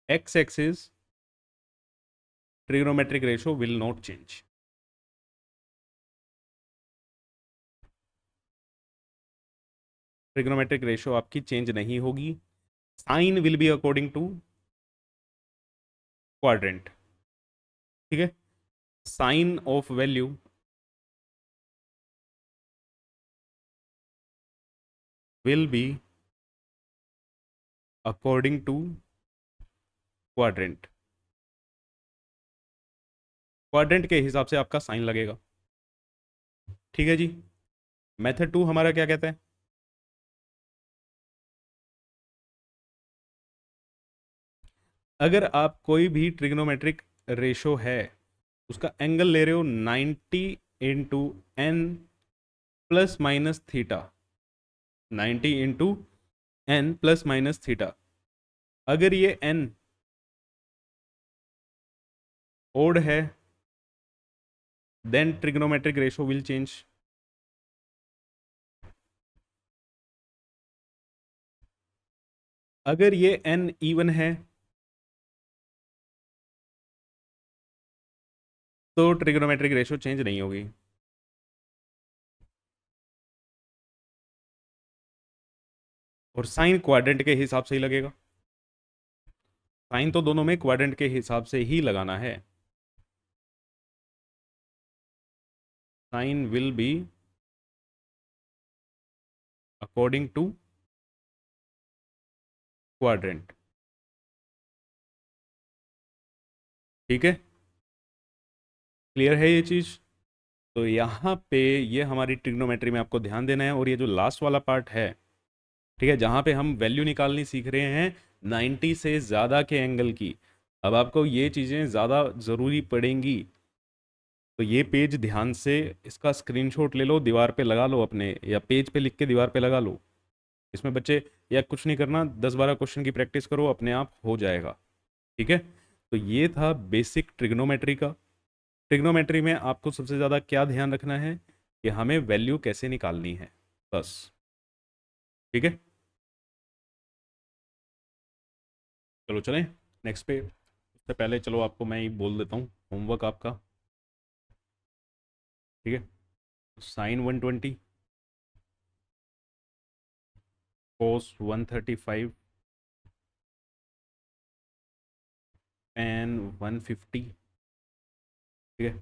x-axis, trigonometric ratio will not change. Trigonometric ratio आपकी change नहीं होगी। Sign will be according to quadrant. ठीक है, sign of value will be according to quadrant. Quadrant के हिसाब से आपका sign लगेगा। ठीक है जी। मेथड 2 हमारा क्या कहता है, अगर आप कोई भी ट्रिग्नोमेट्रिक रेशो है, उसका एंगल ले रहे हो 90 into n plus minus theta, 90 into n plus minus theta, अगर ये एन ओड है, then trigonometric ratio will change. अगर ये एन इवन है, तो ट्रिग्नोमेट्रिक रेशो चेंज नहीं होगी। और साइन क्वाड्रेंट के हिसाब से ही लगेगा। साइन तो दोनों में क्वाड्रेंट के हिसाब से ही लगाना है। Sign will be according to quadrant. ठीक है, क्लियर है ये चीज़? तो यहाँ पे ये हमारी ट्रिग्नोमेट्री में आपको ध्यान देना है। और ये जो लास्ट वाला पार्ट है, ठीक है, जहाँ पे हम वैल्यू निकालनी सीख रहे हैं 90 से ज़्यादा के एंगल की। अब आपको ये चीज़ें ज़्यादा ज़रूरी पड़ेंगी, तो ये पेज ध्यान से इसका स्क्रीनशॉट ले लो, दीवार पे लगा लो अपने, या पेज पे लिख के दीवार पे लगा लो। इसमें बच्चे या कुछ नहीं करना, 10-12 क्वेश्चन की प्रैक्टिस करो, अपने आप हो जाएगा। ठीक है, तो ये था बेसिक ट्रिग्नोमेट्री का। ट्रिग्नोमेट्री में आपको सबसे ज़्यादा क्या ध्यान रखना है कि हमें वैल्यू कैसे निकालनी है, बस। ठीक है, चलो चलें नेक्स्ट पे। उससे पहले चलो आपको मैं ये बोल देता हूँ होमवर्क आपका। ठीक है, साइन 120, कोस 135, एन 150। ठीक है,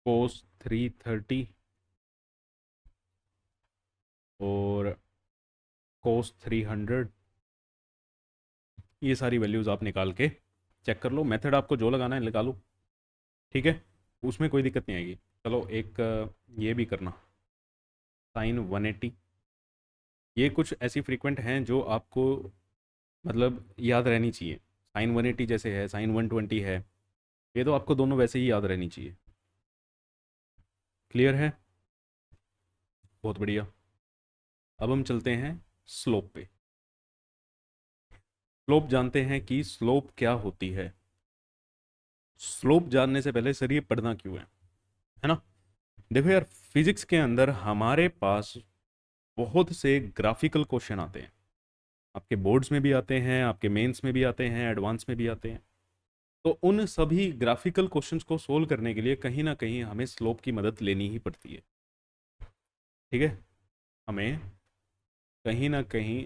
कोस 330 और कोस 300। ये सारी वैल्यूज़ आप निकाल के चेक कर लो, मेथड आपको जो लगाना है लगा लो। ठीक है, उसमें कोई दिक्कत नहीं आएगी। चलो एक ये भी करना, साइन 180। ये कुछ ऐसी फ्रीक्वेंट हैं जो आपको मतलब याद रहनी चाहिए। साइन 180 जैसे है, साइन 120 है, ये तो आपको दोनों वैसे ही याद रहनी चाहिए। क्लियर है? बहुत बढ़िया। अब हम चलते हैं स्लोप पे। स्लोप जानते हैं कि स्लोप क्या होती है। स्लोप जानने से पहले सर ये पढ़ना क्यों है ना? देखो यार, फिजिक्स के अंदर हमारे पास बहुत से ग्राफिकल क्वेश्चन आते हैं। आपके बोर्ड्स में भी आते हैं, आपके मेंस में भी आते हैं, एडवांस में भी आते हैं। तो उन सभी ग्राफिकल क्वेश्चंस को सोल्व करने के लिए कहीं ना कहीं हमें स्लोप की मदद लेनी ही पड़ती है। ठीक है, हमें कहीं ना कहीं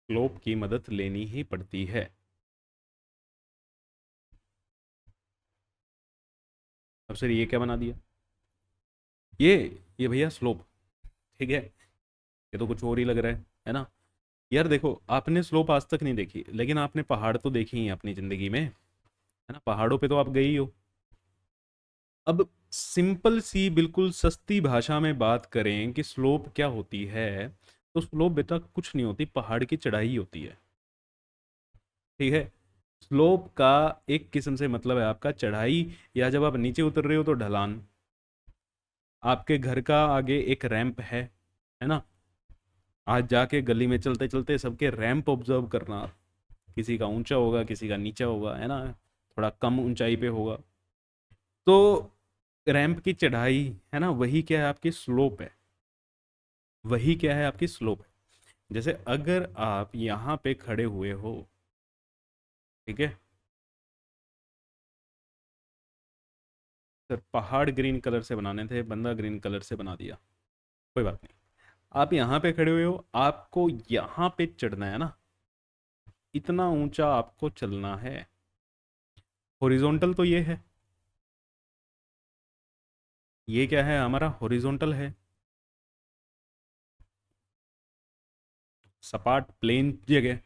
स्लोप की मदद लेनी ही पड़ती है। अब सर ये क्या बना दिया? ये ये भैया स्लोप। ठीक है, ये तो कुछ और ही लग रहा है ना? यार देखो, आपने स्लोप आज तक नहीं देखी, लेकिन आपने पहाड़ तो देखे ही हैं अपनी ज़िंदगी में, है ना? पहाड़ों पे तो आप गई हो। अब सिंपल सी बिल्कुल सस्ती भाषा में बात करें कि स्लोप क्या होती है, तो स्लोप बेटा कुछ नहीं होती, पहाड़ की चढ़ाई होती है। ठीक है, स्लोप का एक किस्म से मतलब है आपका चढ़ाई, या जब आप नीचे उतर रहे हो तो ढलान। आपके घर का आगे एक रैंप है ना? आज जाके गली में चलते चलते सबके रैंप ऑब्जर्व करना। किसी का ऊंचा होगा, किसी का नीचा होगा, है ना? थोड़ा कम ऊंचाई पे होगा। तो रैंप की चढ़ाई, है ना, वही क्या है आपकी स्लोप है। वही क्या है आपकी स्लोप है। जैसे अगर आप यहाँ पे खड़े हुए हो, ठीक है सर, पहाड़ ग्रीन कलर से बनाने थे, बंदा ग्रीन कलर से बना दिया, कोई बात नहीं। आप यहाँ पे खड़े हुए हो, आपको यहाँ पे चढ़ना है ना, इतना ऊंचा आपको चलना है। हॉरिजॉन्टल तो ये है, ये क्या है हमारा हॉरिजॉन्टल है, सपाट प्लेन जगह।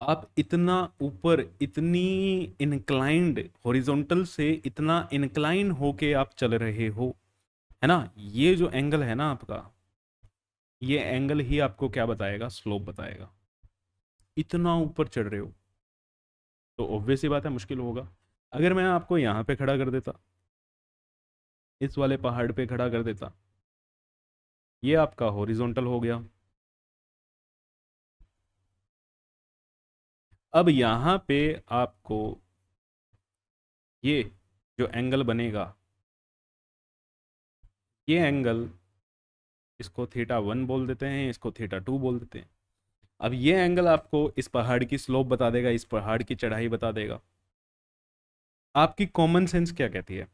आप इतना ऊपर, इतनी इनक्लाइंड, हॉरिजॉन्टल से इतना इनक्लाइन होके आप चल रहे हो, है ना? ये जो एंगल है ना आपका, ये एंगल ही आपको क्या बताएगा? स्लोप बताएगा। इतना ऊपर चढ़ रहे हो तो ऑब्वियस सी बात है मुश्किल होगा। अगर मैं आपको यहाँ पे खड़ा कर देता, इस वाले पहाड़ पे खड़ा कर देता, ये आपका हॉरिजॉन्टल हो गया। अब यहाँ पे आपको ये जो एंगल बनेगा, ये एंगल, इसको थीटा 1 बोल देते हैं, इसको थीटा 2 बोल देते हैं। अब ये एंगल आपको इस पहाड़ की स्लोप बता देगा, इस पहाड़ की चढ़ाई बता देगा। आपकी कॉमन सेंस क्या कहती है?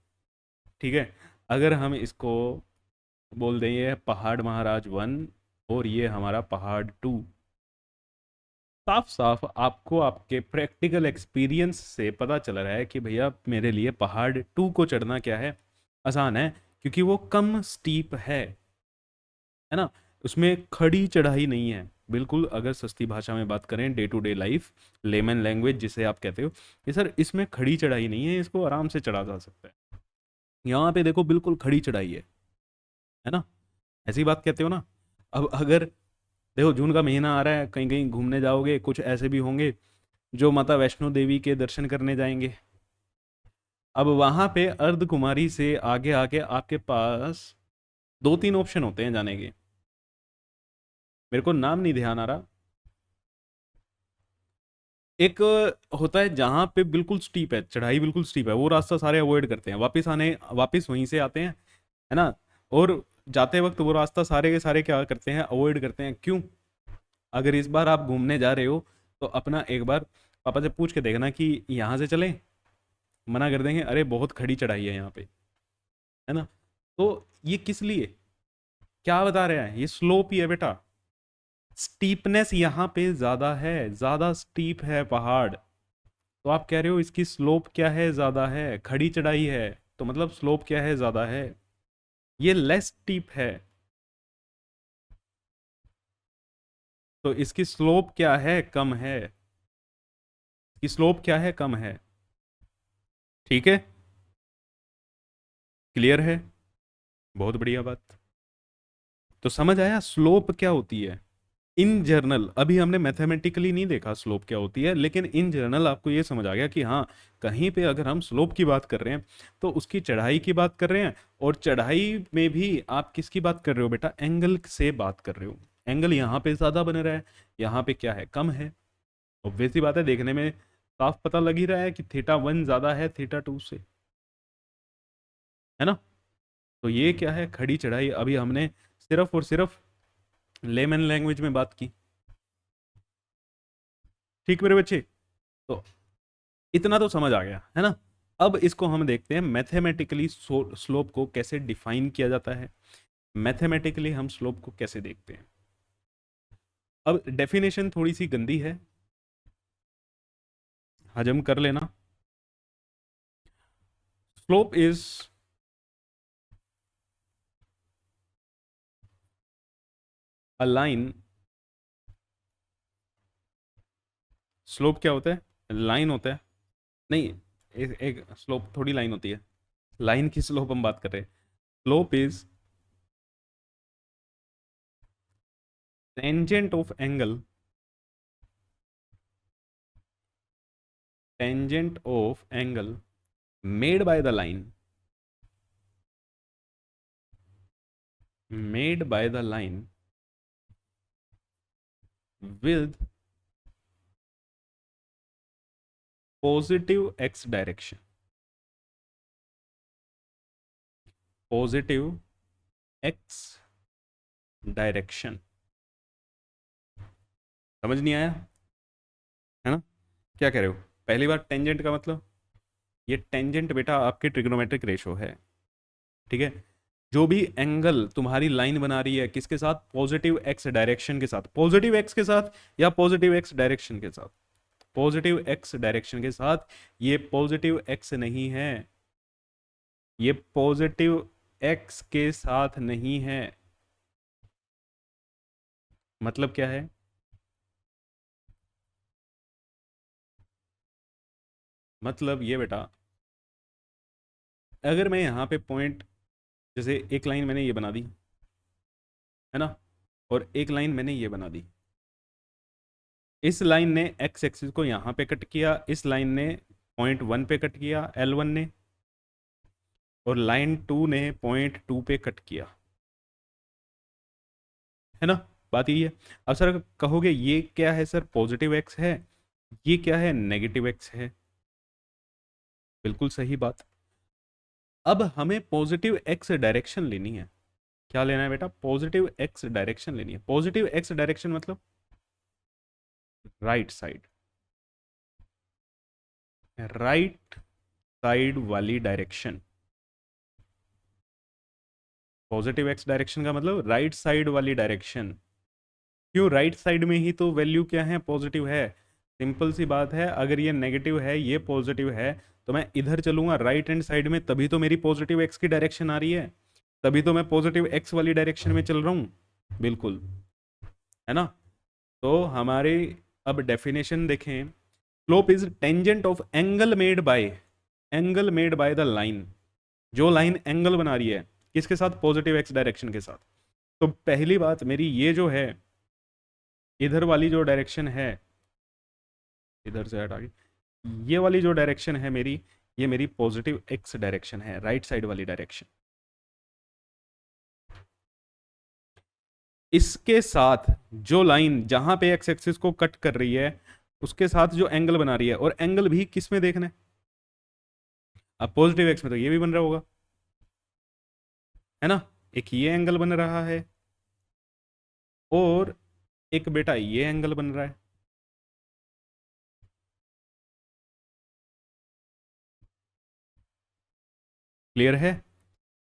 ठीक है, अगर हम इसको बोल दें ये पहाड़ महाराज 1 और ये हमारा पहाड़ 2, साफ साफ आपको आपके प्रैक्टिकल एक्सपीरियंस से पता चल रहा है कि भैया मेरे लिए पहाड़ 2 को चढ़ना क्या है, आसान है, क्योंकि वो कम स्टीप है ना। उसमें खड़ी चढ़ाई नहीं है बिल्कुल। अगर सस्ती भाषा में बात करें, day to day life, layman language जिसे आप कहते हो, ये सर इसमें खड़ी चढ़ाई नहीं है, इसको आराम से चढ़ा जा सकता है। यहाँ पे देखो बिल्कुल खड़ी चढ़ाई है ना। ऐसी बात कहते हो ना। अब अगर देखो जून का महीना आ रहा है, कहीं कहीं घूमने जाओगे, कुछ ऐसे भी होंगे जो माता वैष्णो देवी के दर्शन करने जाएंगे। अब वहां पे अर्ध कुमारी से आगे आके आपके पास 2-3 ऑप्शन होते हैं जाने के। मेरे को नाम नहीं ध्यान आ रहा। एक होता है जहां पे बिल्कुल स्टीप है, चढ़ाई बिल्कुल स्टीप है, वो रास्ता सारे अवॉइड करते हैं, वापस वहीं से आते हैं, है ना। और जाते वक्त वो रास्ता सारे के सारे क्या करते हैं, अवॉइड करते हैं। क्यों? अगर इस बार आप घूमने जा रहे हो तो अपना एक बार पापा से पूछ के देखना कि यहाँ से चलें। मना कर देंगे, अरे बहुत खड़ी चढ़ाई है यहाँ पे, है ना। तो ये किस लिए, क्या बता रहे हैं, ये स्लोप ही है बेटा। स्टीपनेस यहाँ पे ज्यादा है, ज्यादा स्टीप है पहाड़। तो आप कह रहे हो इसकी स्लोप क्या है, ज्यादा है, खड़ी चढ़ाई है, तो मतलब स्लोप क्या है, ज्यादा है। ये लेस स्टीप है, तो इसकी स्लोप क्या है, कम है। इसकी स्लोप क्या है, कम है। ठीक है, क्लियर है, बहुत बढ़िया बात। तो समझ आया स्लोप क्या होती है। इन जर्नल अभी हमने मैथमेटिकली नहीं देखा स्लोप क्या होती है, लेकिन इन जर्नल आपको ये समझ आ गया कि हाँ, कहीं पे अगर हम स्लोप की बात कर रहे हैं तो उसकी चढ़ाई की बात कर रहे हैं। और चढ़ाई में भी आप किसकी बात कर रहे हो बेटा, एंगल से बात कर रहे हो। एंगल यहाँ पे ज्यादा बन रहा है, यहाँ पे क्या है, कम है। ऑब्वियस सी बात है, देखने में साफ पता लग ही रहा है कि थीटा 1 ज्यादा है थीटा 2 से, है ना। तो ये क्या है, खड़ी चढ़ाई। अभी हमने सिर्फ और सिर्फ लेमन लैंग्वेज में बात की। ठीक मेरे बच्चे, तो इतना तो समझ आ गया है ना। अब इसको हम देखते हैं मैथमेटिकली, स्लोप को कैसे डिफाइन किया जाता है, मैथमेटिकली हम स्लोप को कैसे देखते हैं। अब डेफिनेशन थोड़ी सी गंदी है, हजम कर लेना। Slope is a line. Slope क्या होता है, लाइन होता है। नहीं, एक स्लोप थोड़ी लाइन होती है, लाइन की स्लोप हम बात कर रहे हैं। Slope is tangent of angle, tangent of angle made by the line, made by the line with positive x direction, positive x direction. समझ नहीं आया, है ना। क्या कह रहे हो, पहली बार टेंजेंट का मतलब, ये टेंजेंट बेटा आपकी ट्रिग्नोमेट्रिक रेशो है। ठीक है, जो भी एंगल तुम्हारी लाइन बना रही है किसके साथ, पॉजिटिव एक्स डायरेक्शन के साथ, पॉजिटिव एक्स के साथ या पॉजिटिव एक्स डायरेक्शन के साथ, पॉजिटिव एक्स डायरेक्शन के साथ। ये पॉजिटिव एक्स नहीं है, ये पॉजिटिव एक्स के साथ नहीं है। मतलब क्या है, मतलब ये बेटा, अगर मैं यहाँ पे पॉइंट, जैसे एक लाइन मैंने ये बना दी, है ना, और एक लाइन मैंने ये बना दी। इस लाइन ने एक्स एक्सिस को यहाँ पे कट किया, इस लाइन ने पॉइंट 1 पे कट किया L1 ने, और लाइन 2 ने पॉइंट 2 पे कट किया, है ना। बात यही है। अब सर कहोगे ये क्या है सर, पॉजिटिव एक्स है, ये क्या है, नेगेटिव एक्स है। बिल्कुल सही बात। अब हमें पॉजिटिव एक्स डायरेक्शन लेनी है। क्या लेना है बेटा, पॉजिटिव एक्स डायरेक्शन लेनी है। पॉजिटिव एक्स डायरेक्शन मतलब राइट साइड, राइट साइड वाली डायरेक्शन। पॉजिटिव एक्स डायरेक्शन का मतलब राइट साइड वाली डायरेक्शन। क्यों, राइट साइड में ही तो वैल्यू क्या है, पॉजिटिव है। सिंपल सी बात है, अगर ये नेगेटिव है ये पॉजिटिव है तो मैं इधर चलूंगा राइट हैंड साइड में, तभी तो मेरी पॉजिटिव एक्स की डायरेक्शन आ रही है, तभी तो मैं पॉजिटिव एक्स वाली डायरेक्शन में चल रहा हूँ। बिल्कुल, है ना। तो हमारे अब डेफिनेशन देखें, slope is tangent of angle made by the line, जो लाइन एंगल बना रही है किसके साथ, पॉजिटिव एक्स डायरेक्शन के साथ। तो पहली बात मेरी ये जो है इधर वाली जो डायरेक्शन है, इधर से हटा के ये वाली जो डायरेक्शन है मेरी, ये मेरी पॉजिटिव एक्स डायरेक्शन है, राइट साइड वाली डायरेक्शन। इसके साथ जो लाइन जहां पे एक्स एक्सिस को कट कर रही है उसके साथ जो एंगल बना रही है, और एंगल भी किस में देखना है, अब पॉजिटिव एक्स में तो ये भी बन रहा होगा, है ना। एक ये एंगल बन रहा है और एक बेटा ये एंगल बन रहा है। क्लियर है।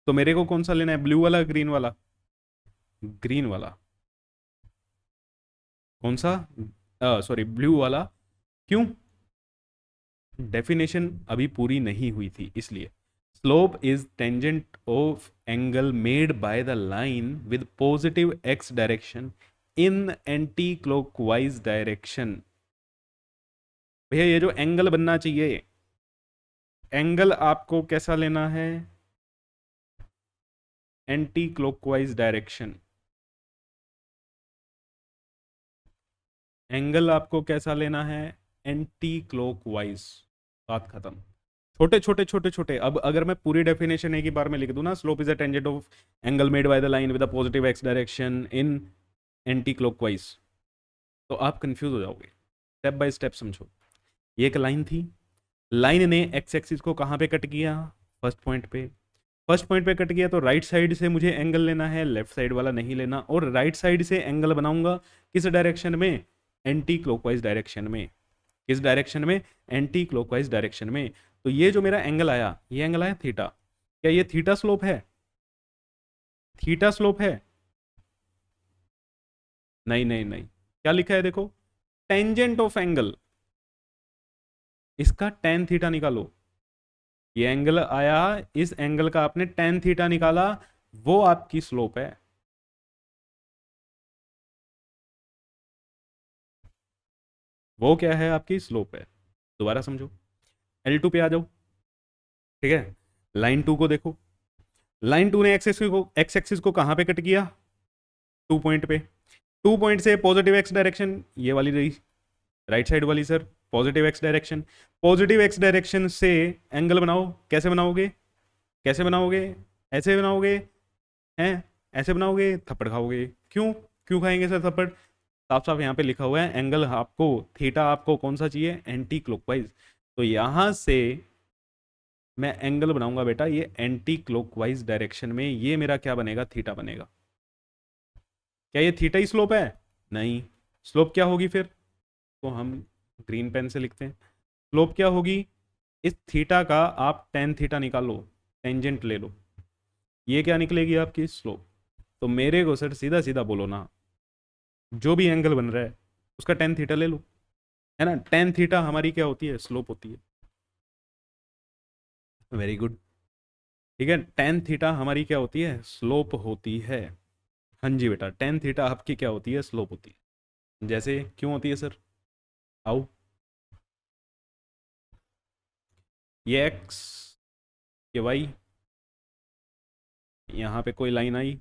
तो मेरे को कौन सा लेना है, ब्लू वाला ग्रीन वाला, ग्रीन वाला, कौन सा, सॉरी ब्लू वाला। क्यों, डेफिनेशन अभी पूरी नहीं हुई थी इसलिए। Slope is tangent of angle made by the line with positive x direction in anti clockwise direction. भैया ये जो एंगल बनना चाहिए, एंगल आपको कैसा लेना है, एंटी क्लॉकवाइज डायरेक्शन। एंगल आपको कैसा लेना है, एंटी क्लॉकवाइज। बात खत्म। छोटे छोटे छोटे छोटे, अब अगर मैं पूरी डेफिनेशन एक ही बार में लिख दूं ना, slope is a tangent of angle made by the line with a positive x direction in anti clockwise, तो आप कंफ्यूज हो जाओगे। स्टेप बाय स्टेप समझो। ये एक लाइन थी, लाइन ने एक्स एक्सिस को कहाँ पे कट किया, फर्स्ट पॉइंट पे। फर्स्ट पॉइंट पे कट किया तो राइट साइड से मुझे एंगल लेना है, लेफ्ट साइड वाला नहीं लेना। और राइट साइड से एंगल बनाऊंगा किस डायरेक्शन में, एंटी क्लॉकवाइज डायरेक्शन में। किस डायरेक्शन में, एंटी क्लॉकवाइज डायरेक्शन में। तो ये जो मेरा एंगल आया, ये एंगल आया थीटा। क्या ये थीटा स्लोप है, थीटा स्लोप है? नहीं नहीं नहीं, क्या लिखा है देखो, टेंजेंट ऑफ एंगल, इसका टेन थीटा निकालो। ये एंगल आया, इस एंगल का आपने टेन थीटा निकाला, वो आपकी स्लोप है। वो क्या है, आपकी स्लोप है। दोबारा समझो, L2 पे आ जाओ। ठीक है, लाइन टू को देखो, लाइन टू ने एक्स एक्सिस को कहां पे कट किया, टू पॉइंट पे। टू पॉइंट से पॉजिटिव एक्स डायरेक्शन ये वाली रही, राइट साइड वाली sir, positive x direction. Positive x direction से एंगल बनाओ, कैसे बनाओगे, कैसे बनाओगे, ऐसे बनाओगे, हैं, ऐसे बनाओगे, थप्पड़ खाओगे। क्यों, क्यों खाएंगे सर थप्पड़, साफ साफ यहाँ पे लिखा हुआ है एंगल आपको, थीटा आपको कौन सा चाहिए, एंटी क्लॉकवाइज। तो यहां से मैं एंगल बनाऊंगा बेटा ये एंटी क्लॉकवाइज डायरेक्शन में, ये मेरा क्या बनेगा, थीटा बनेगा। क्या ये थीटा ही स्लोप है, नहीं। स्लोप क्या होगी फिर, तो हम ग्रीन पेन से लिखते हैं। स्लोप क्या होगी, इस थीटा का आप टेन थीटा निकालो, टेंजेंट ले लो, ये क्या निकलेगी आपकी स्लोप। तो मेरे को सर सीधा सीधा बोलो ना, जो भी एंगल बन रहा है उसका टेन थीटा ले लो, है ना। टेन थीटा हमारी क्या होती है, स्लोप होती है। Very good. ठीक है, टेन थीटा हमारी क्या होती है, स्लोप होती है। हाँ जी बेटा, टेन थीटा आपकी क्या होती है, स्लोप होती है। जैसे क्यों होती है सर, आओ, ये एक्स, ये वाई, यहाँ पे कोई लाइन आई,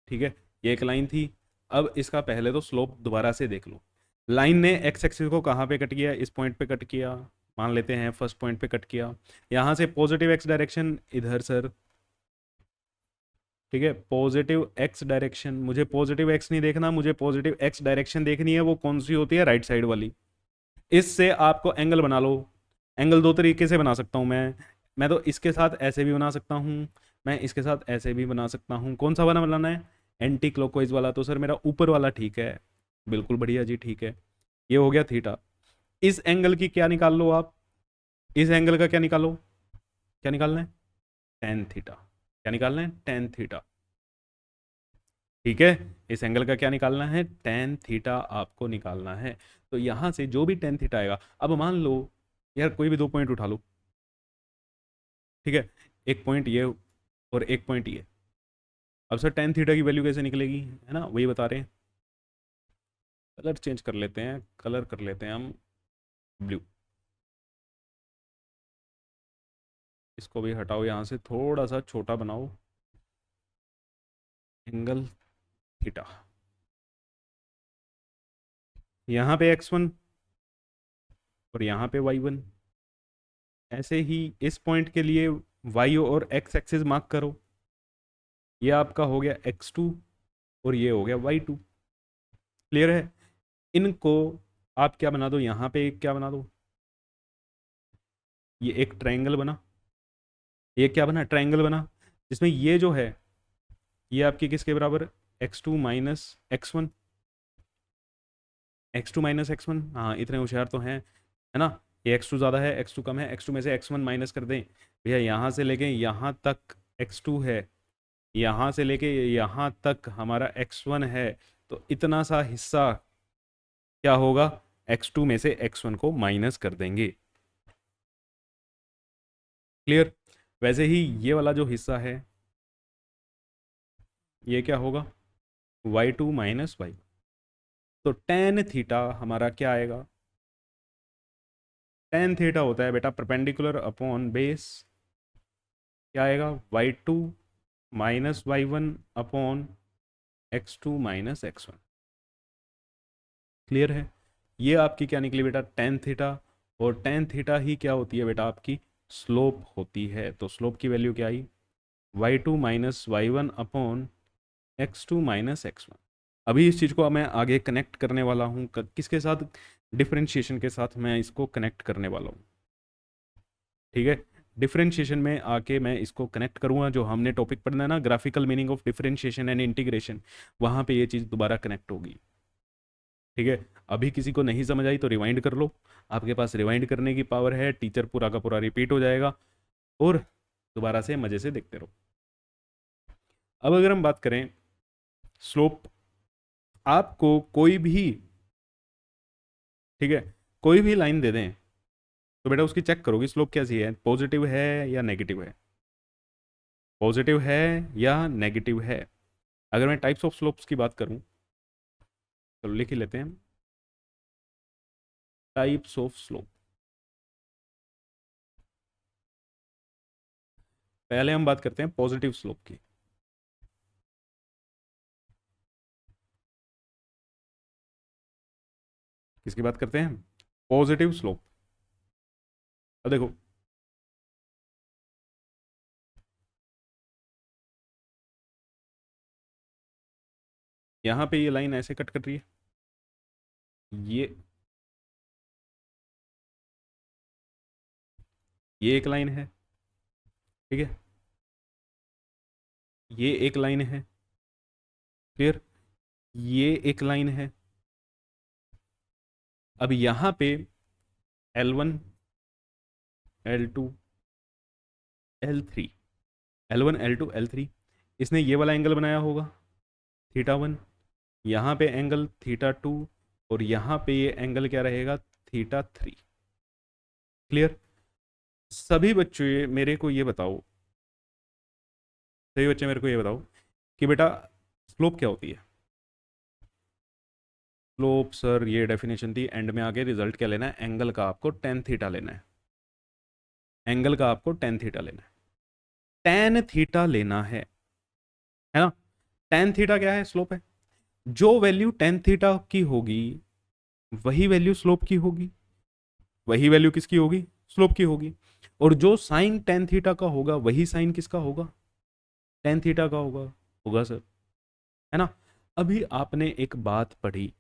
ठीक है, ये एक लाइन थी। अब इसका पहले तो स्लोप दोबारा से देख लो। लाइन ने एक्स एक्सिस को कहाँ पे कट किया, इस पॉइंट पे कट किया, मान लेते हैं फर्स्ट पॉइंट पे कट किया। यहाँ से पॉजिटिव एक्स डायरेक्शन इधर सर, ठीक है, पॉजिटिव एक्स डायरेक्शन, मुझे पॉजिटिव एक्स नहीं देखना, मुझे पॉजिटिव एक्स डायरेक्शन देखनी है, वो कौन सी होती है, राइट साइड वाली। इससे आपको एंगल बना लो। एंगल दो तरीके से बना सकता हूँ मैं तो इसके साथ ऐसे भी बना सकता हूँ, मैं इसके साथ ऐसे भी बना सकता हूँ। कौन सा वाला बनाना है, एंटी क्लॉकवाइज वाला। तो सर मेरा ऊपर वाला ठीक है, बिल्कुल बढ़िया जी, ठीक है। ये हो गया थीटा। इस एंगल की क्या निकाल लो आप, इस एंगल का क्या निकालो, क्या निकालना है, टेन थीटा। क्या निकालना है, टेन थीटा। ठीक है, इस एंगल का क्या निकालना है, टेन थीटा आपको निकालना है। तो यहां से जो भी टेन थीटा आएगा, अब मान लो यार कोई भी दो पॉइंट उठा लो, ठीक है, एक पॉइंट ये और एक पॉइंट ये। अब सर टेन थीटा की वैल्यू कैसे निकलेगी, है ना, वही बता रहे हैं। कलर चेंज कर लेते हैं, कलर कर लेते हैं हम ब्लू। इसको भी हटाओ, यहाँ से थोड़ा सा छोटा बनाओ एंगल थीटा। यहाँ पे x1 और यहाँ पे y1। ऐसे ही इस पॉइंट के लिए y और x एक्सिस मार्क करो। ये आपका हो गया x2 और ये हो गया y2। क्लियर है। इनको आप क्या बना दो, यहाँ पे एक क्या बना दो, ये एक ट्रायंगल बना। ये क्या बना, ट्रायंगल बना, जिसमें ये जो है ये आपकी किसके बराबर, x2 minus x1। x2 minus x1, हाँ इतने होशियार तो हैं, है ना। ये x2 ज़्यादा है, x2 कम है, x2 में से x1 माइनस कर दें भैया, यहाँ से लेके यहाँ तक x2 है, यहाँ से लेके यहाँ तक हमारा x1 है। तो इतना सा हिस्सा क्या होगा, x2 में से x1 को माइनस कर देंगे। क्लियर। वैसे ही ये वाला जो हिस्सा है ये क्या होगा, y2 माइनस y। तो टेन थीटा हमारा क्या आएगा, टेन थीटा होता है बेटा परपेंडिकुलर अपॉन बेस, क्या आएगा, y2 minus y1 upon x2 minus x1। Clear है। ये आपकी क्या निकली बेटा, टेन थीटा। और टेन थीटा ही क्या होती है बेटा, आपकी स्लोप होती है। तो स्लोप की वैल्यू क्या आई, y2 minus y1 upon x2 minus x1। अभी इस चीज़ को मैं आगे कनेक्ट करने वाला हूँ, किसके साथ, डिफरेंशिएशन के साथ मैं इसको कनेक्ट करने वाला हूँ। ठीक है, डिफरेंशिएशन में आके मैं इसको कनेक्ट करूँगा। जो हमने टॉपिक पढ़ना है ना, graphical meaning of differentiation and integration, वहाँ पे ये चीज़ दोबारा कनेक्ट होगी। ठीक है, अभी किसी को नहीं समझ आई तो रिवाइंड कर लो, आपके पास रिवाइंड करने की पावर है, टीचर पूरा का पूरा रिपीट हो जाएगा और दोबारा से मज़े से देखते रहो। अब अगर हम बात करें स्लोप, आपको कोई भी, ठीक है, कोई भी लाइन दे दें तो बेटा उसकी चेक करोगे स्लोप कैसी है, पॉजिटिव है या नेगेटिव है, पॉजिटिव है या नेगेटिव है। अगर मैं टाइप्स ऑफ स्लोप्स की बात करूं, चलो लिख ही लेते हैं, टाइप्स ऑफ स्लोप। पहले हम बात करते हैं पॉजिटिव स्लोप की। किसकी बात करते हैं, पॉजिटिव स्लोप। अब देखो, यहाँ पे ये लाइन ऐसे कट कर रही है, ये ये एक लाइन है, ठीक है, ये एक लाइन है, क्लियर, ये एक लाइन है। अब यहाँ पे L1 L2 L3, L1 L2 L3, इसने ये वाला एंगल बनाया होगा थीटा 1, यहाँ पे एंगल थीटा 2 और यहाँ पे ये एंगल क्या रहेगा, थीटा 3। क्लियर। सभी बच्चे मेरे को ये बताओ, सभी बच्चे मेरे को ये बताओ कि बेटा स्लोप क्या होती है। स्लोप सर ये डेफिनेशन थी, एंड में आगे रिजल्ट क्या लेना है, एंगल का आपको टेन थीटा लेना है, एंगल का आपको टेन थीटा लेना है, टेन थीटा लेना है ना। टेन थीटा क्या है, स्लोप है। जो वैल्यू टेन थीटा की होगी वही वैल्यू स्लोप की होगी, वही वैल्यू किसकी होगी, स्लोप की होगी। और जो साइन टेन थीटा का होगा वही साइन किसका होगा, टेन थीटा का होगा, होगा सर, है ना। अभी आपने एक बात पढ़ी,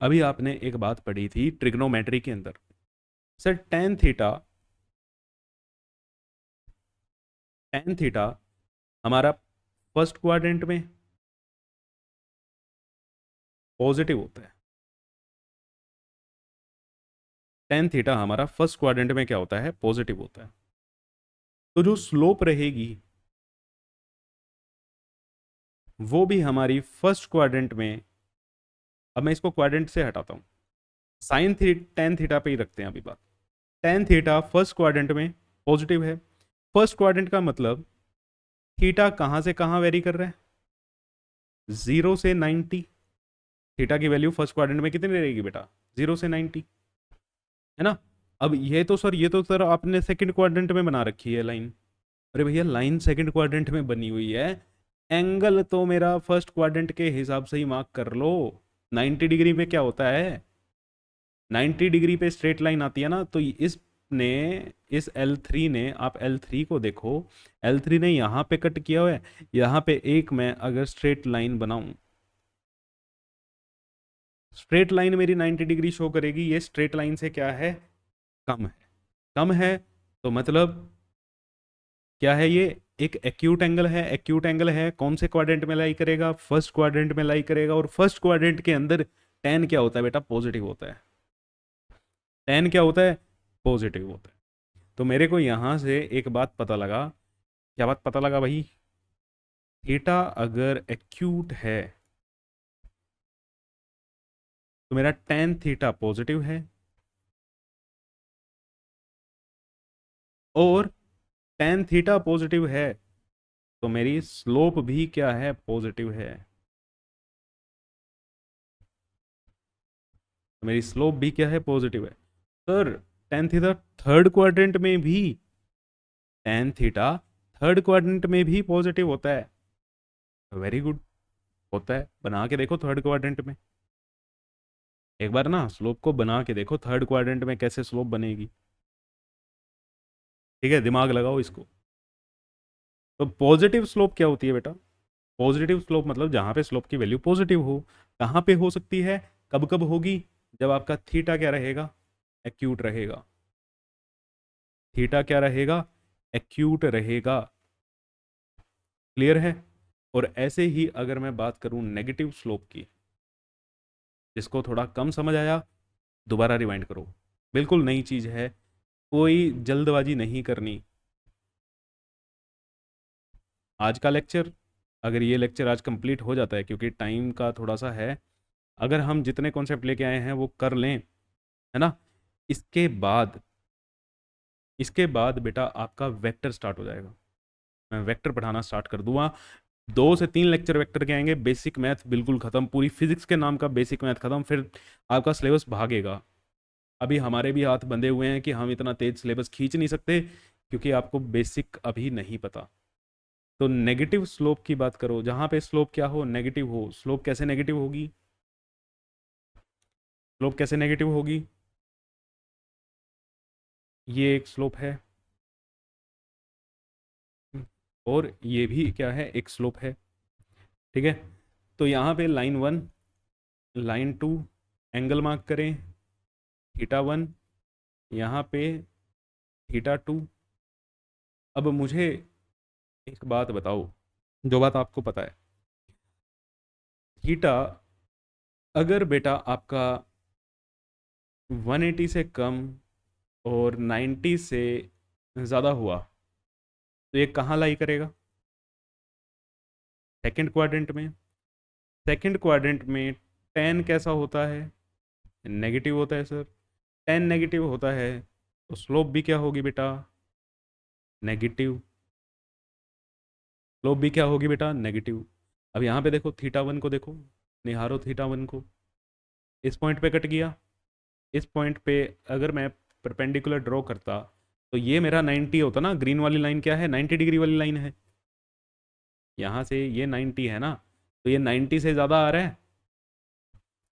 अभी आपने एक बात पढ़ी थी ट्रिग्नोमेट्री के अंदर, सर टेन थीटा हमारा फर्स्ट क्वाड्रेंट में पॉजिटिव होता है, टेन थीटा हमारा फर्स्ट क्वाड्रेंट में क्या होता है, पॉजिटिव होता है। तो जो स्लोप रहेगी वो भी हमारी फर्स्ट क्वाड्रेंट में। अब मैं इसको क्वाड्रेंट से हटाता हूँ, साइन थी टेन थीटा पे ही रखते हैं अभी बात। टेन थीटा फर्स्ट क्वाड्रेंट में पॉजिटिव है। फर्स्ट क्वाड्रेंट का मतलब थीटा कहाँ से कहाँ वेरी कर रहा है, 0 से 90। थीटा की वैल्यू फर्स्ट क्वाड्रेंट में कितनी रहेगी बेटा, 0 से 90, है ना। अब ये तो सर आपने सेकंड क्वाड्रेंट में बना रखी है लाइन। अरे भैया लाइन सेकंड क्वाड्रेंट में बनी हुई है, एंगल तो मेरा फर्स्ट क्वाड्रेंट के हिसाब से ही मार्क कर लो। 90 डिग्री पे क्या होता है, 90 डिग्री पे स्ट्रेट लाइन आती है ना, तो इसने इस L3 ने, आप L3 को देखो, L3 ने यहाँ पे कट किया हुआ है, यहाँ पे एक मैं अगर स्ट्रेट लाइन बनाऊं, स्ट्रेट लाइन मेरी 90 डिग्री शो करेगी, ये स्ट्रेट लाइन से क्या है, कम है। कम है तो मतलब क्या है, ये एक एक्यूट एंगल है। एक्यूट एंगल है, कौन से क्वाड्रेंट में लाई करेगा, फर्स्ट क्वाड्रेंट में लाई करेगा। और फर्स्ट क्वाड्रेंट के अंदर टेन क्या होता है बेटा, पॉजिटिव होता है। टेन क्या होता है, पॉजिटिव होता है। तो मेरे को यहां से एक बात पता लगा, क्या बात पता लगा भाई, थीटा अगर एक्यूट है तो मेरा टेन थीटा पॉजिटिव है, और टेन थीटा पॉजिटिव है तो मेरी स्लोप भी क्या है, पॉजिटिव है। तो मेरी स्लोप भी क्या है, पॉजिटिव है। Sir tan theta third quadrant में भी, टेन थीटा थर्ड क्वाड्रेंट में भी पॉजिटिव होता है। वेरी गुड, होता है। बना के देखो थर्ड क्वाड्रेंट में, एक बार ना स्लोप को बना के देखो थर्ड क्वाड्रेंट में कैसे स्लोप बनेगी। ठीक है, दिमाग लगाओ इसको। तो पॉजिटिव स्लोप क्या होती है बेटा, पॉजिटिव स्लोप मतलब जहां पे स्लोप की वैल्यू पॉजिटिव हो। कहां पे हो सकती है, कब कब होगी, जब आपका थीटा क्या रहेगा, एक्यूट रहेगा। थीटा क्या रहेगा, एक्यूट रहेगा। क्लियर है। और ऐसे ही अगर मैं बात करूं नेगेटिव स्लोप की, जिसको थोड़ा कम समझ आया दोबारा रिवाइंड करो, बिल्कुल नई चीज है, कोई जल्दबाजी नहीं करनी। आज का लेक्चर, अगर ये लेक्चर आज कंप्लीट हो जाता है, क्योंकि टाइम का थोड़ा सा है, अगर हम जितने कॉन्सेप्ट लेके आए हैं वो कर लें, है ना, इसके बाद, इसके बाद बेटा आपका वेक्टर स्टार्ट हो जाएगा। मैं वेक्टर पढ़ाना स्टार्ट कर दूंगा। 2 से 3 लेक्चर वेक्टर के आएंगे, बेसिक मैथ बिल्कुल खत्म, पूरी फिजिक्स के नाम का बेसिक मैथ खत्म, फिर आपका सिलेबस भागेगा। अभी हमारे भी हाथ बंधे हुए हैं कि हम इतना तेज सिलेबस खींच नहीं सकते, क्योंकि आपको बेसिक अभी नहीं पता। तो नेगेटिव स्लोप की बात करो, जहां पे स्लोप क्या हो, नेगेटिव हो। स्लोप कैसे नेगेटिव होगी, स्लोप कैसे नेगेटिव होगी, ये एक स्लोप है, और ये भी क्या है, एक स्लोप है। ठीक है। तो यहाँ पे लाइन 1, लाइन 2, एंगल मार्क करें थीटा 1, यहाँ पे थीटा 2। अब मुझे एक बात बताओ, जो बात आपको पता है, थीटा अगर बेटा आपका 180 से कम और 90 से ज़्यादा हुआ तो ये कहाँ लाई करेगा, सेकंड क्वाड्रेंट में। सेकंड क्वाड्रेंट में टेन कैसा होता है, नेगेटिव होता है सर। टेन नेगेटिव होता है तो स्लोप भी क्या होगी बेटा, नेगेटिव। स्लोप भी क्या होगी बेटा, नेगेटिव। अब यहाँ पे देखो थीटा 1 को देखो, निहारो थीटा 1 को, इस पॉइंट पे कट गया। इस पॉइंट पे अगर मैं परपेंडिकुलर ड्रॉ करता तो ये मेरा 90 होता ना, ग्रीन वाली लाइन क्या है, 90 डिग्री वाली लाइन है। यहाँ से ये 90 है ना, तो ये 90 से ज़्यादा आ रहा है,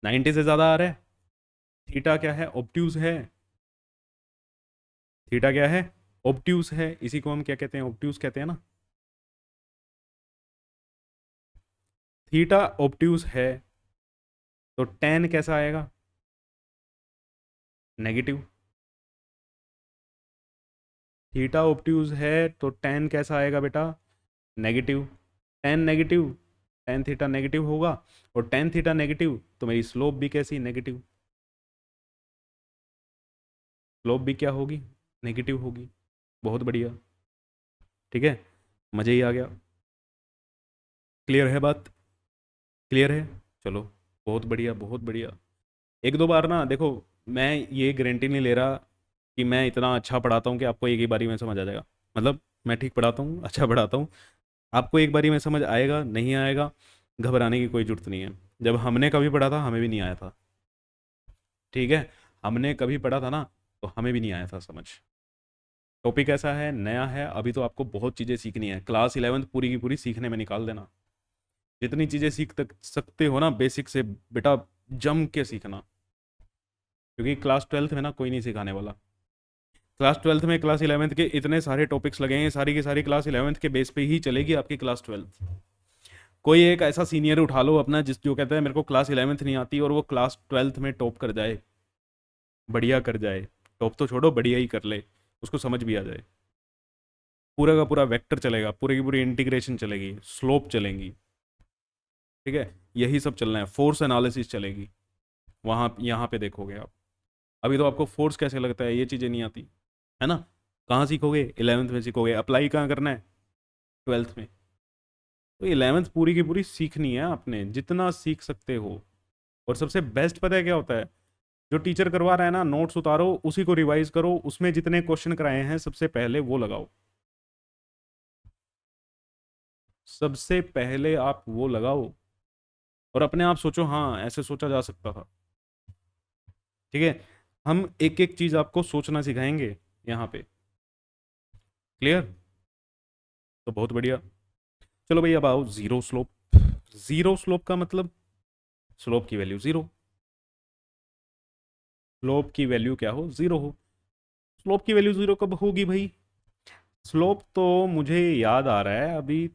90 से ज़्यादा आ रहा है। थीटा क्या है, ऑब्ट्यूज है। थीटा क्या है, ऑब्ट्यूज है। इसी को हम क्या कहते हैं, ऑब्ट्यूज कहते हैं ना। थीटा ऑब्ट्यूज है तो टेन कैसा आएगा, नेगेटिव। थीटा ऑब्ट्यूज है तो टेन कैसा आएगा बेटा, negative. Ten negative, tan theta negative होगा, और टेन थीटा नेगेटिव तो मेरी स्लोप भी कैसी, नेगेटिव। स्लोप भी क्या होगी, नेगेटिव होगी। बहुत बढ़िया। ठीक है, मज़े ही आ गया। क्लियर है बात। क्लियर है? चलो, बहुत बढ़िया बहुत बढ़िया। एक दो बार ना देखो, मैं ये गारंटी नहीं ले रहा कि मैं इतना अच्छा पढ़ाता हूँ कि आपको एक ही बारी में समझ आ जाएगा। मतलब मैं ठीक पढ़ाता हूँ, अच्छा पढ़ाता हूँ, आपको एक बारी में समझ आएगा नहीं आएगा, घबराने की कोई ज़रूरत नहीं है। जब हमने कभी पढ़ा था हमें भी नहीं आया था, ठीक है? हमने कभी पढ़ा था ना, तो हमें भी नहीं आया था समझ। टॉपिक ऐसा है, नया है, अभी तो आपको बहुत चीज़ें सीखनी है। क्लास 11th पूरी की पूरी सीखने में निकाल देना। जितनी चीज़ें सीख तक सकते हो ना बेसिक से, बेटा जम के सीखना। क्योंकि क्लास 12th में ना कोई नहीं सिखाने वाला। क्लास 12th में क्लास 11th के इतने सारे टॉपिक्स लगे हैं, सारी की सारी क्लास 11th के बेस पे ही चलेगी आपकी क्लास 12th। कोई एक ऐसा सीनियर उठा लो अपना, जिस जो कहता है मेरे को क्लास 11th नहीं आती, और वो क्लास 12th में टॉप कर जाए, बढ़िया कर जाए। टॉप तो छोड़ो, बढ़िया ही कर ले, उसको समझ भी आ जाए। पूरा का पूरा वेक्टर चलेगा, पूरी की पूरी इंटीग्रेशन चलेगी, स्लोप चलेंगी, ठीक है? यही सब चलना है, फोर्स एनालिसिस चलेगी। वहाँ यहाँ पे देखोगे आप। अभी तो आपको फोर्स कैसे लगता है, ये चीज़ें नहीं आती, है ना? कहाँ सीखोगे? 11th में सीखोगे। अप्लाई कहाँ करना है? 12th में। तो 11th पूरी की पूरी सीखनी है आपने, जितना सीख सकते हो। और सबसे बेस्ट पता है क्या होता है? जो टीचर करवा रहा है ना, नोट्स उतारो, उसी को रिवाइज करो, उसमें जितने क्वेश्चन कराए हैं सबसे पहले वो लगाओ। सबसे पहले आप वो लगाओ, और अपने आप सोचो, हाँ ऐसे सोचा जा सकता था, ठीक है? हम एक एक चीज आपको सोचना सिखाएंगे यहाँ पे। क्लियर? तो बहुत बढ़िया। चलो भाई, अब आओ जीरो स्लोप। जीरो स्लोप का मतलब, स्लोप की वैल्यू जीरो। स्लोप की वैल्यू क्या हो? जीरो हो। स्लोप की वैल्यू जीरो कब होगी भाई? स्लोप तो मुझे याद आ रहा है अभी,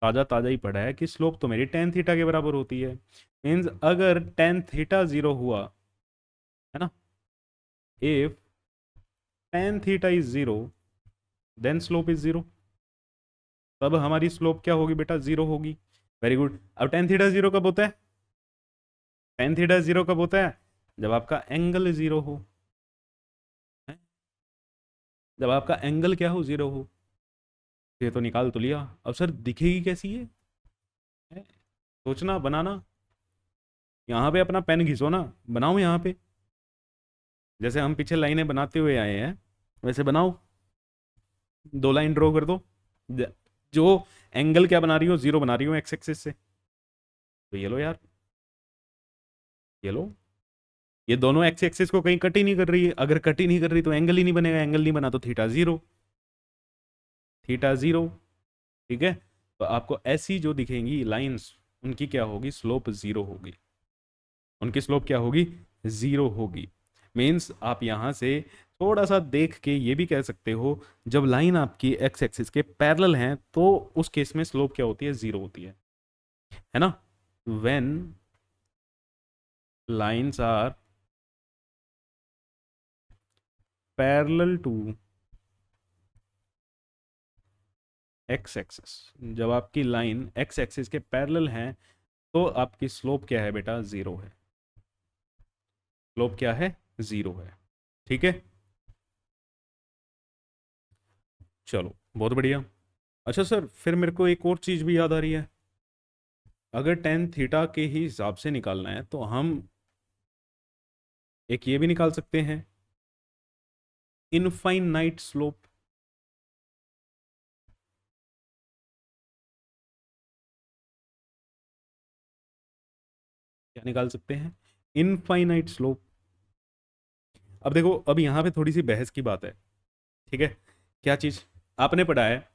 ताज़ा ताज़ा ही पढ़ा है कि स्लोप तो मेरी टेन थीटा के बराबर होती है। मीन्स अगर टेन थीटा जीरो हुआ, है ना, if tan theta is zero, then slope is zero. तब हमारी स्लोप क्या होगी बेटा? जीरो होगी। Very good. अब टेन थीटा जीरो कब होता है? टेन थीटा जीरो कब होता है? जब आपका एंगल जीरो हो, है? जब आपका एंगल क्या हो? जीरो हो। ये तो निकाल तो लिया, अब सर दिखेगी कैसी है? सोचना, बनाना। यहाँ पे अपना पेन घिसो ना, बनाओ यहाँ पे। जैसे हम पीछे लाइनें बनाते हुए आए हैं, वैसे बनाओ। दो लाइन ड्रॉ कर दो। ज- जो एंगल क्या बना रही हो? जीरो बना रही हो एक्स एक्सिस से। तो ये लो यार, ये लो। ये दोनों एक्स एक्सिस को कहीं कट ही नहीं कर रही है। अगर कट ही नहीं कर रही तो एंगल ही नहीं बनेगा, एंगल नहीं बना तो थीटा जीरो। थीटा जीरो, ठीक है? तो आपको ऐसी जो दिखेंगी लाइंस, उनकी क्या होगी? स्लोप जीरो होगी। उनकी स्लोप क्या होगी? जीरो होगी। मीन्स आप यहां से थोड़ा सा देख के ये भी कह सकते हो, जब लाइन आपकी एक्स एक्सिस के पैरेलल हैं तो उस केस में स्लोप क्या होती है? जीरो होती है ना? When lines are parallel to x axis, जब आपकी लाइन एक्स एक्सिस के पैरेलल हैं, तो आपकी स्लोप क्या है बेटा? जीरो है। स्लोप क्या है? जीरो है। ठीक है? चलो, बहुत बढ़िया। अच्छा सर, फिर मेरे को एक और चीज़ भी याद आ रही है। अगर टेन थीटा के ही हिसाब से निकालना है तो हम एक ये भी निकाल सकते हैं, इनफाइनाइट स्लोप। क्या निकाल सकते हैं? Infinite slope. अब देखो, अब यहाँ पे थोड़ी सी बहस की बात है, ठीक है? क्या चीज़? आपने पढ़ा है,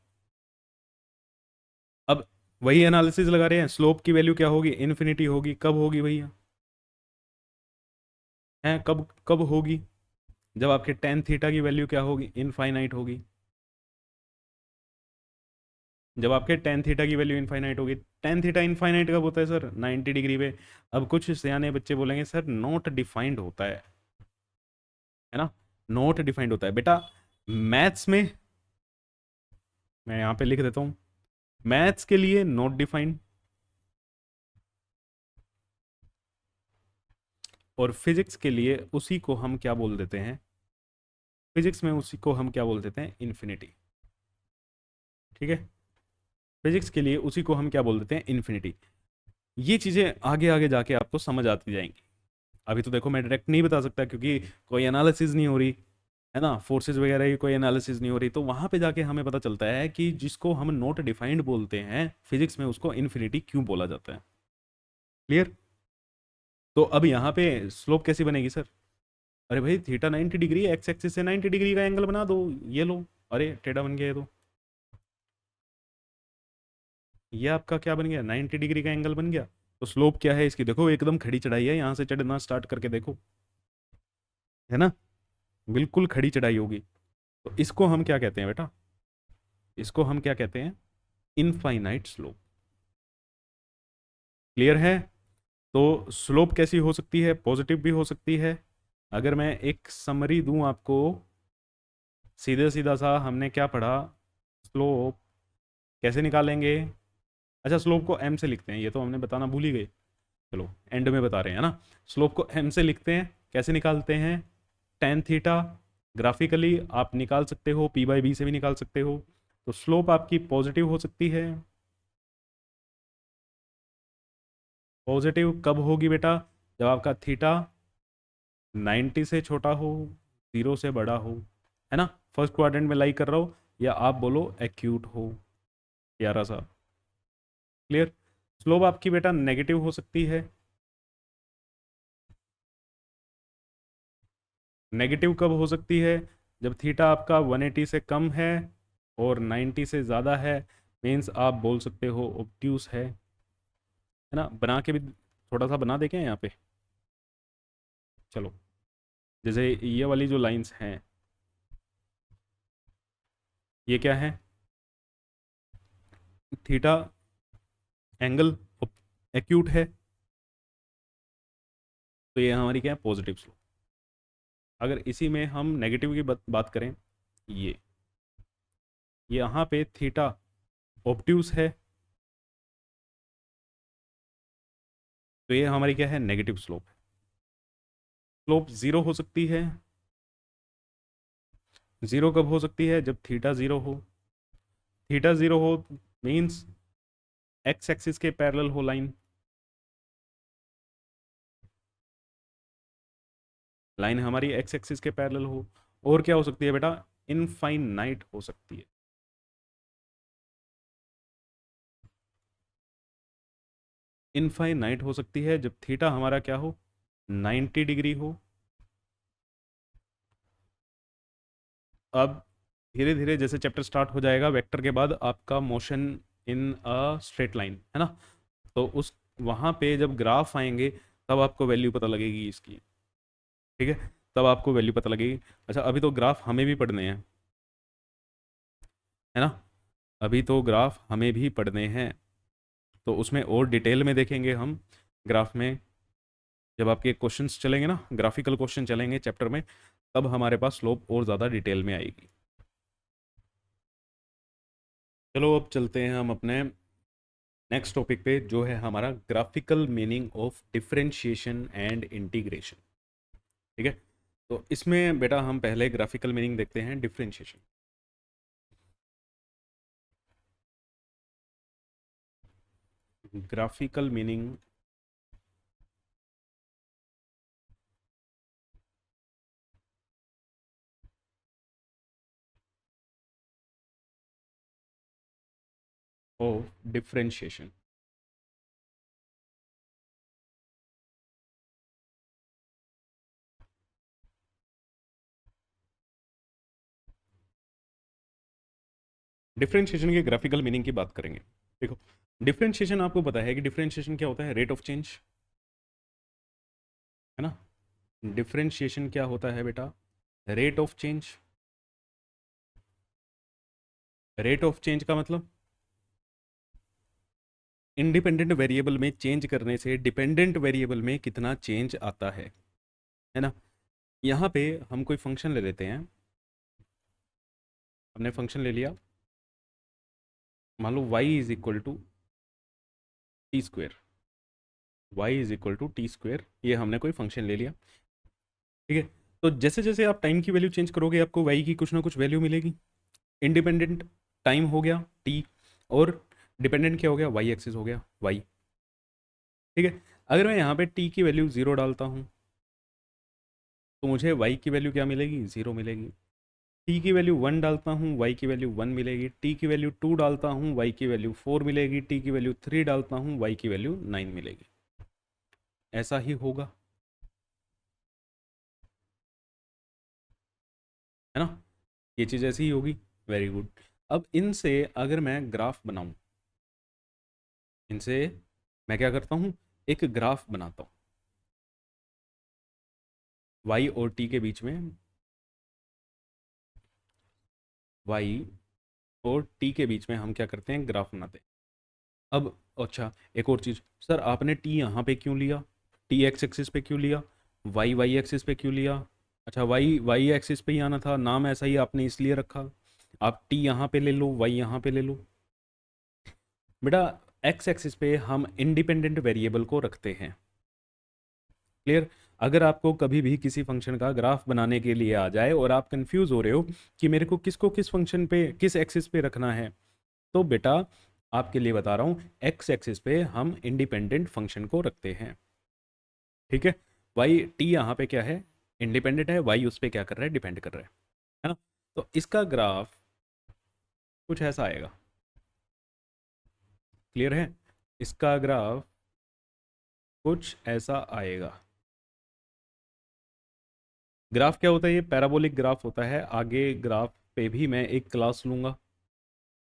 अब वही एनालिसिस लगा रहे हैं। स्लोप की वैल्यू क्या होगी? इन्फिनिटी होगी। कब होगी भैया? है कब? कब होगी? जब आपके टेन थीटा की वैल्यू क्या होगी? इनफाइनाइट होगी। जब आपके टेन थीटा की वैल्यू इनफाइनाइट होगी। टेन थीटा इनफाइनाइट कब होता है सर? 90 डिग्री पे। अब कुछ सियाने बच्चे बोलेंगे सर नॉट डिफाइंड होता है ना? नॉट डिफाइंड होता है बेटा मैथ्स में। मैं यहाँ पे लिख देता हूँ, मैथ्स के लिए नॉट डिफाइंड, और फिजिक्स के लिए उसी को हम क्या बोल देते हैं? फिजिक्स में उसी को हम क्या बोल देते हैं? इन्फिनिटी। ठीक है? फिजिक्स के लिए उसी को हम क्या बोल देते हैं? इन्फिनिटी। ये चीज़ें आगे आगे जाके आपको समझ आती जाएंगी। अभी तो देखो मैं डायरेक्ट नहीं बता सकता क्योंकि कोई एनालिसिस नहीं हो रही है ना, फोर्सेस वगैरह की कोई एनालिसिस नहीं हो रही, तो वहां पे जाके हमें पता चलता है कि जिसको हम नॉट डिफाइंड बोलते हैं फिजिक्स में उसको इन्फिनिटी क्यों बोला जाता है। क्लियर? तो अब यहाँ पे स्लोप कैसी बनेगी सर? अरे भाई थीटा 90 डिग्री, एक्स एक्सिस से 90 डिग्री का एंगल बना दो, ये लो, अरे टेढ़ा बन गया ये तो। ये आपका क्या बन गया? 90 डिग्री का एंगल बन गया। तो स्लोप क्या है इसकी? देखो एकदम खड़ी चढ़ाई है, यहाँ से चढ़ना स्टार्ट करके देखो, है ना, बिल्कुल खड़ी चढ़ाई होगी। तो इसको हम क्या कहते हैं बेटा? इसको हम क्या कहते हैं? Infinite slope. क्लियर है? तो स्लोप कैसी हो सकती है? पॉजिटिव भी हो सकती है। अगर मैं एक समरी दूं आपको, सीधे सीधा सा हमने क्या पढ़ा, स्लोप कैसे निकालेंगे? अच्छा स्लोप को एम से लिखते हैं, ये तो हमने बताना भूल ही गए, चलो एंड में बता रहे हैं ना। स्लोप को एम से लिखते हैं, कैसे निकालते हैं? Tan theta. ग्राफिकली आप निकाल सकते हो, पी बाई बी से भी निकाल सकते हो। तो स्लोप आपकी पॉजिटिव हो सकती है। पॉजिटिव कब होगी बेटा? जब आपका थीटा 90 से छोटा हो, 0 से बड़ा हो, है ना, फर्स्ट क्वाड्रेंट में लाई कर रहा हो, या आप बोलो एक्यूट हो, प्यारा सा। क्लियर? स्लोप आपकी बेटा नेगेटिव हो सकती है। नेगेटिव कब हो सकती है? जब थीटा आपका 180 से कम है और 90 से ज़्यादा है, मीन्स आप बोल सकते हो ऑब्ट्यूस है ना। बना के भी थोड़ा सा बना दे क्या यहाँ पे? चलो, जैसे ये वाली जो लाइंस हैं, ये क्या है? थीटा एंगल एक्यूट है, तो ये हमारी क्या है? Positive slope. अगर इसी में हम नेगेटिव की बात करें, ये यहाँ पे थीटा ऑब्ट्यूस है, तो ये हमारी क्या है? Negative slope. स्लोप जीरो हो सकती है। जीरो कब हो सकती है? जब थीटा जीरो हो। थीटा जीरो हो मीन्स एक्स एक्सिस के पैरेलल हो लाइन। लाइन हमारी एक्स एक्सिस के पैरेलल हो। और क्या हो सकती है बेटा? इनफाइनाइट हो सकती है। इनफाइनाइट हो सकती है जब थीटा हमारा क्या हो? 90 डिग्री हो। अब धीरे धीरे जैसे चैप्टर स्टार्ट हो जाएगा, वेक्टर के बाद आपका motion in a straight line, है ना, तो उस वहाँ पे जब ग्राफ आएंगे तब आपको वैल्यू पता लगेगी इसकी। ठीक है, तब आपको वैल्यू पता लगेगी। अच्छा अभी तो ग्राफ हमें भी पढ़ने हैं, है ना, अभी तो ग्राफ हमें भी पढ़ने हैं, तो उसमें और डिटेल में देखेंगे हम ग्राफ में। जब आपके क्वेश्चंस चलेंगे ना, ग्राफिकल क्वेश्चन चलेंगे चैप्टर में, तब हमारे पास स्लोप और ज़्यादा डिटेल में आएगी। चलो अब चलते हैं हम अपने नेक्स्ट टॉपिक पे, जो है हमारा graphical meaning of differentiation and integration. ठीक है, तो इसमें बेटा हम पहले ग्राफिकल मीनिंग देखते हैं differentiation. Graphical meaning of differentiation. Differentiation के ग्राफिकल मीनिंग की बात करेंगे। देखो, डिफरेंशिएशन आपको पता है कि डिफरेंशिएशन क्या होता है? रेट ऑफ चेंज, है ना। डिफरेंशिएशन क्या होता है बेटा? Rate of change. Rate of change का मतलब इंडिपेंडेंट वेरिएबल में चेंज करने से डिपेंडेंट वेरिएबल में कितना चेंज आता है ना। यहाँ पे हम कोई फंक्शन ले लेते हैं, हमने फंक्शन ले लिया, मान लो y is equal to t square. Y is equal to t square, ये हमने कोई फंक्शन ले लिया। ठीक है, तो जैसे जैसे आप टाइम की वैल्यू चेंज करोगे आपको y की कुछ ना कुछ वैल्यू मिलेगी। इंडिपेंडेंट टाइम हो गया t, और डिपेंडेंट क्या हो गया? y एक्सिस हो गया y। ठीक है। अगर मैं यहाँ पे टी की वैल्यू 0 डालता हूँ तो मुझे वाई की वैल्यू क्या मिलेगी, 0 मिलेगी। टी की वैल्यू 1 डालता हूँ, वाई की वैल्यू 1 मिलेगी। टी की वैल्यू 2 डालता हूँ, वाई की वैल्यू 4 मिलेगी। टी की वैल्यू 3 डालता हूँ, वाई की वैल्यू 9 मिलेगी। ऐसा ही होगा, है ना? ये चीज़ ऐसी ही होगी। Very good. अब इनसे अगर मैं ग्राफ बनाऊं, इनसे मैं क्या करता हूँ, एक ग्राफ बनाता हूँ वाई और टी के बीच में, वाई और टी के बीच में हम क्या करते हैं, ग्राफ बनाते हैं। अब अच्छा, एक और चीज़, सर आपने टी यहाँ पे क्यों लिया, टी एक्स एक्सिस पे क्यों लिया, वाई वाई एक्सिस पे क्यों लिया? अच्छा, वाई वाई एक्सिस पे ही आना था, नाम ऐसा ही आपने इसलिए रखा। आप टी यहाँ पे ले लो, वाई यहाँ पे ले लो। बेटा, एक्स एक्सिस पे हम इंडिपेंडेंट वेरिएबल को रखते हैं। क्लियर? अगर आपको कभी भी किसी फंक्शन का ग्राफ बनाने के लिए आ जाए और आप कंफ्यूज हो रहे हो कि मेरे को किसको किस फंक्शन पे किस एक्सिस पे रखना है, तो बेटा आपके लिए बता रहा हूँ, एक्स एक्सिस पे हम इंडिपेंडेंट फंक्शन को रखते हैं। ठीक है? वाई टी यहाँ पे क्या है, इंडिपेंडेंट है, वाई उस पर क्या कर रहा है, डिपेंड कर रहा है ना? तो इसका ग्राफ कुछ ऐसा आएगा। क्लियर है? इसका ग्राफ कुछ ऐसा आएगा। ग्राफ क्या होता है? ये पैराबोलिक ग्राफ होता है। आगे ग्राफ पे भी मैं एक क्लास लूंगा।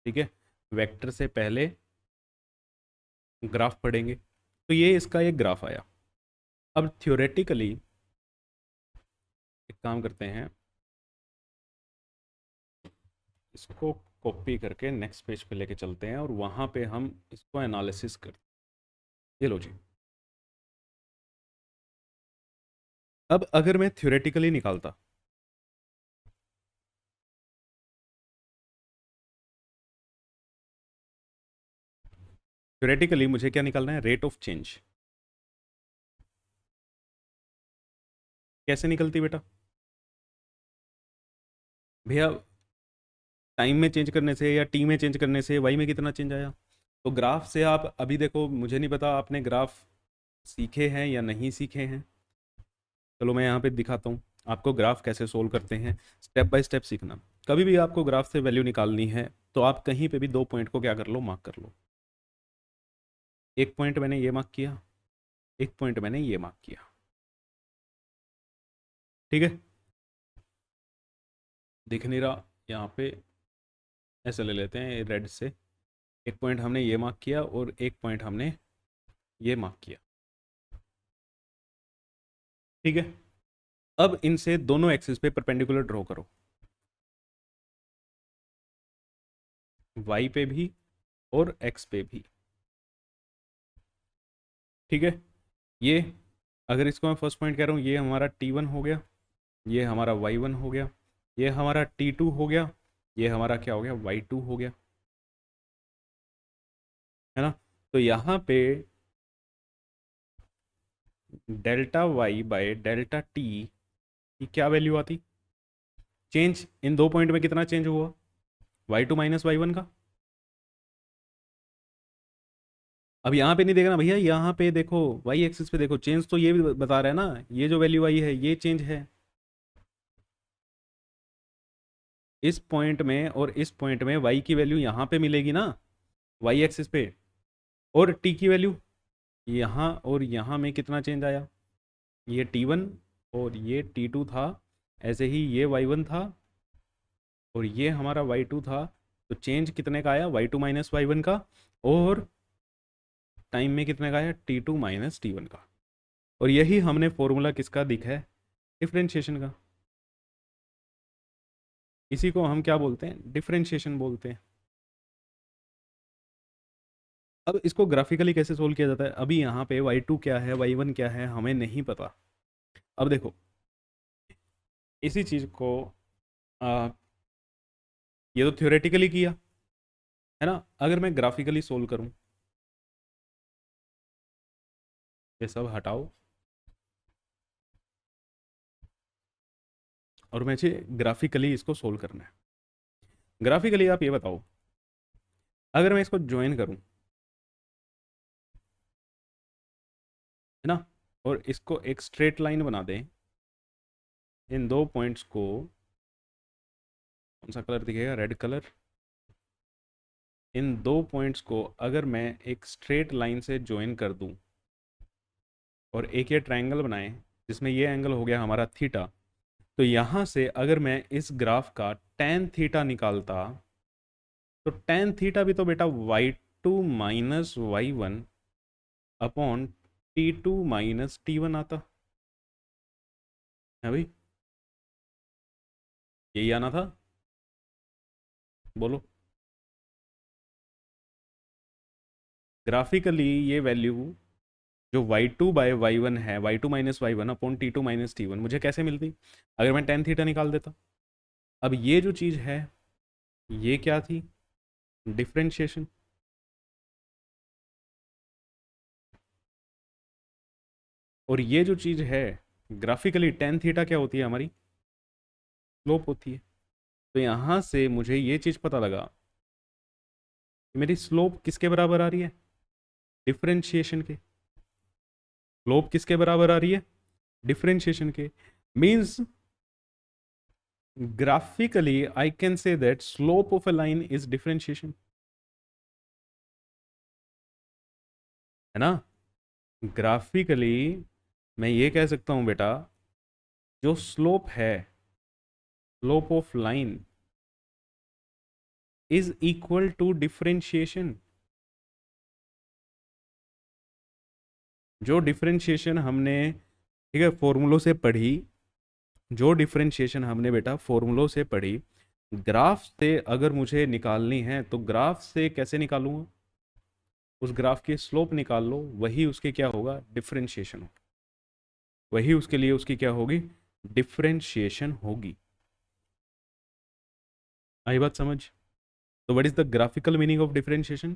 ठीक है? वेक्टर से पहले ग्राफ पढ़ेंगे। तो ये इसका एक ग्राफ आया। अब थ्योरेटिकली एक काम करते हैं, इसको कॉपी करके नेक्स्ट पेज पे लेके चलते हैं और वहाँ पे हम इसको एनालिसिस करते हैं। ये लो जी। अब अगर मैं थ्योरेटिकली निकालता, थ्योरेटिकली मुझे क्या निकालना है, रेट ऑफ चेंज। कैसे निकलती बेटा? भैया, टाइम में चेंज करने से या टी में चेंज करने से वाई में कितना चेंज आया। तो ग्राफ से आप अभी देखो, मुझे नहीं पता आपने ग्राफ सीखे हैं या नहीं सीखे हैं। चलो मैं यहाँ पे दिखाता हूँ आपको ग्राफ कैसे सोल्व करते हैं, स्टेप बाय स्टेप सीखना। कभी भी आपको ग्राफ से वैल्यू निकालनी है तो आप कहीं पे भी दो पॉइंट को क्या कर लो, मार्क कर लो। एक पॉइंट मैंने ये मार्क किया, एक पॉइंट मैंने ये मार्क किया। ठीक है? दिख नहीं रहा यहाँ पे, ऐसे ले लेते हैं रेड से। एक पॉइंट हमने ये मार्क किया और एक पॉइंट हमने ये मार्क किया। ठीक है? अब इनसे दोनों एक्सिस पे परपेंडिकुलर ड्रॉ करो, वाई पे भी और एक्स पे भी। ठीक है? ये अगर इसको मैं फर्स्ट पॉइंट कह रहा हूँ, ये हमारा T1 हो गया, ये हमारा Y1 हो गया, ये हमारा T2 हो गया, ये हमारा क्या हो गया, Y2 हो गया। है ना? तो यहाँ पे delta y by delta t की क्या वैल्यू आती, चेंज इन दो पॉइंट में कितना चेंज हुआ, Y2 माइनस Y1 का। अब यहाँ पे नहीं देखना भैया, यहाँ पे देखो, वाई एक्सिस पे देखो, चेंज तो ये भी बता रहा है ना, ये जो वैल्यू आई है ये चेंज है इस पॉइंट में और इस पॉइंट में। वाई की वैल्यू यहाँ पे मिलेगी ना, वाई एक्सिस पे, और टी की वैल्यू यहाँ और यहाँ में कितना चेंज आया, ये T1 और ये T2 था, ऐसे ही ये Y1 था और ये हमारा Y2 था। तो चेंज कितने का आया, Y2 माइनस Y1 का, और टाइम में कितने का आया, T2 माइनस T1 का। और यही हमने फॉर्मूला किसका दिखा है, डिफ्रेंशिएशन का। इसी को हम क्या बोलते हैं, डिफ्रेंशिएशन बोलते हैं। अब इसको ग्राफिकली कैसे सोल्व किया जाता है, अभी यहाँ पे Y2 क्या है, Y1 क्या है, हमें नहीं पता। अब देखो, इसी चीज़ को ये तो थ्योरेटिकली किया है ना, अगर मैं ग्राफिकली सोल्व करूँ, ये सब हटाओ और मुझे ग्राफिकली इसको सोल्व करना है। ग्राफिकली आप ये बताओ, अगर मैं इसको ज्वाइन करूं, है ना। और इसको एक स्ट्रेट लाइन बना दें, इन दो पॉइंट्स को, कौन सा कलर दिखेगा, रेड कलर। इन दो पॉइंट्स को अगर मैं एक स्ट्रेट लाइन से ज्वाइन कर दूं और एक ये ट्रायंगल बनाएं जिसमें ये एंगल हो गया हमारा थीटा, तो यहाँ से अगर मैं इस ग्राफ का टेन थीटा निकालता, तो टेन थीटा भी तो बेटा y2 minus y one upon T2 minus T1 आता है भाई, यही आना था, बोलो। ग्राफिकली ये वैल्यू जो y2 बाय y1 है, y2 minus y one upon T2 minus T1, मुझे कैसे मिलती अगर मैं टेन थीटा निकाल देता। अब ये जो चीज़ है ये क्या थी, डिफरेंशिएशन। और ये जो चीज़ है ग्राफिकली टेन थीटा क्या होती है हमारी, स्लोप होती है। तो यहाँ से मुझे ये चीज़ पता लगा कि मेरी स्लोप किसके बराबर आ रही है, डिफरेंशिएशन के। स्लोप किसके बराबर आ रही है, डिफरेंशिएशन के। Means graphically I can say that slope of a line is differentiation, है ना। ग्राफिकली मैं ये कह सकता हूं बेटा, जो स्लोप है, slope of line is equal to differentiation. जो डिफरेंशिएशन हमने, ठीक है, फॉर्मूलों से पढ़ी, जो डिफरेंशिएशन हमने बेटा फॉर्मूलों से पढ़ी, ग्राफ से अगर मुझे निकालनी है तो ग्राफ से कैसे निकालूंगा, उस ग्राफ की स्लोप निकाल लो, वही उसके क्या होगा, डिफरेंशिएशन, वही उसके लिए उसकी क्या होगी, डिफरेंशिएशन होगी। आई बात समझ। तो what is the graphical meaning of differentiation,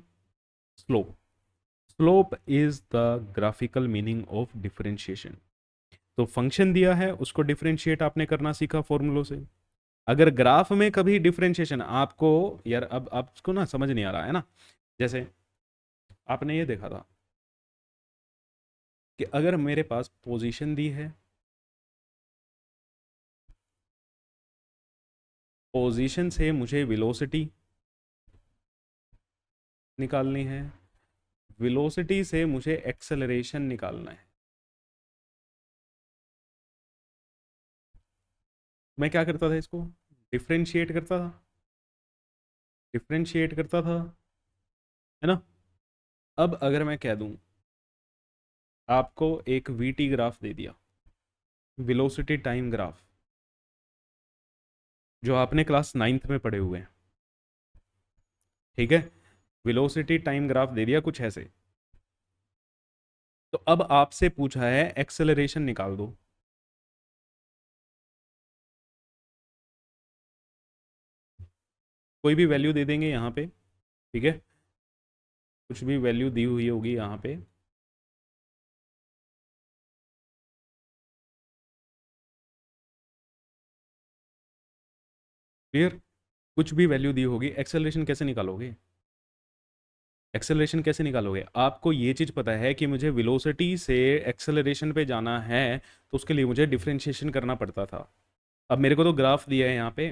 slope. Slope is the graphical meaning of differentiation. तो फंक्शन दिया है उसको डिफरेंशिएट आपने करना सीखा फॉर्मूलों से। अगर ग्राफ में कभी डिफरेंशिएशन आपको, यार अब आपको ना समझ नहीं आ रहा है ना, जैसे आपने ये देखा था कि अगर मेरे पास पोजीशन दी है, पोजीशन से मुझे वेलोसिटी निकालनी है, वेलोसिटी से मुझे एक्सेलरेशन निकालना है, मैं क्या करता था, इसको डिफरेंशिएट करता था, डिफरेंशिएट करता था, है ना। अब अगर मैं कह दूं आपको एक वीटी ग्राफ दे दिया, वेलोसिटी टाइम ग्राफ, जो आपने क्लास नाइन्थ में पढ़े हुए हैं, ठीक है, वेलोसिटी टाइम ग्राफ दे दिया कुछ ऐसे, तो अब आपसे पूछा है एक्सेलरेशन निकाल दो। कोई भी वैल्यू दे देंगे यहाँ पे, ठीक है, कुछ भी वैल्यू दी हुई होगी यहाँ पे, क्लियर, कुछ भी वैल्यू दी होगी, एक्सेलरेशन कैसे निकालोगे, एक्सेलरेशन कैसे निकालोगे। आपको ये चीज़ पता है कि मुझे वेलोसिटी से एक्सेलरेशन पे जाना है, तो उसके लिए मुझे डिफरेंशिएशन करना पड़ता था। अब मेरे को तो ग्राफ दिया है यहाँ पे,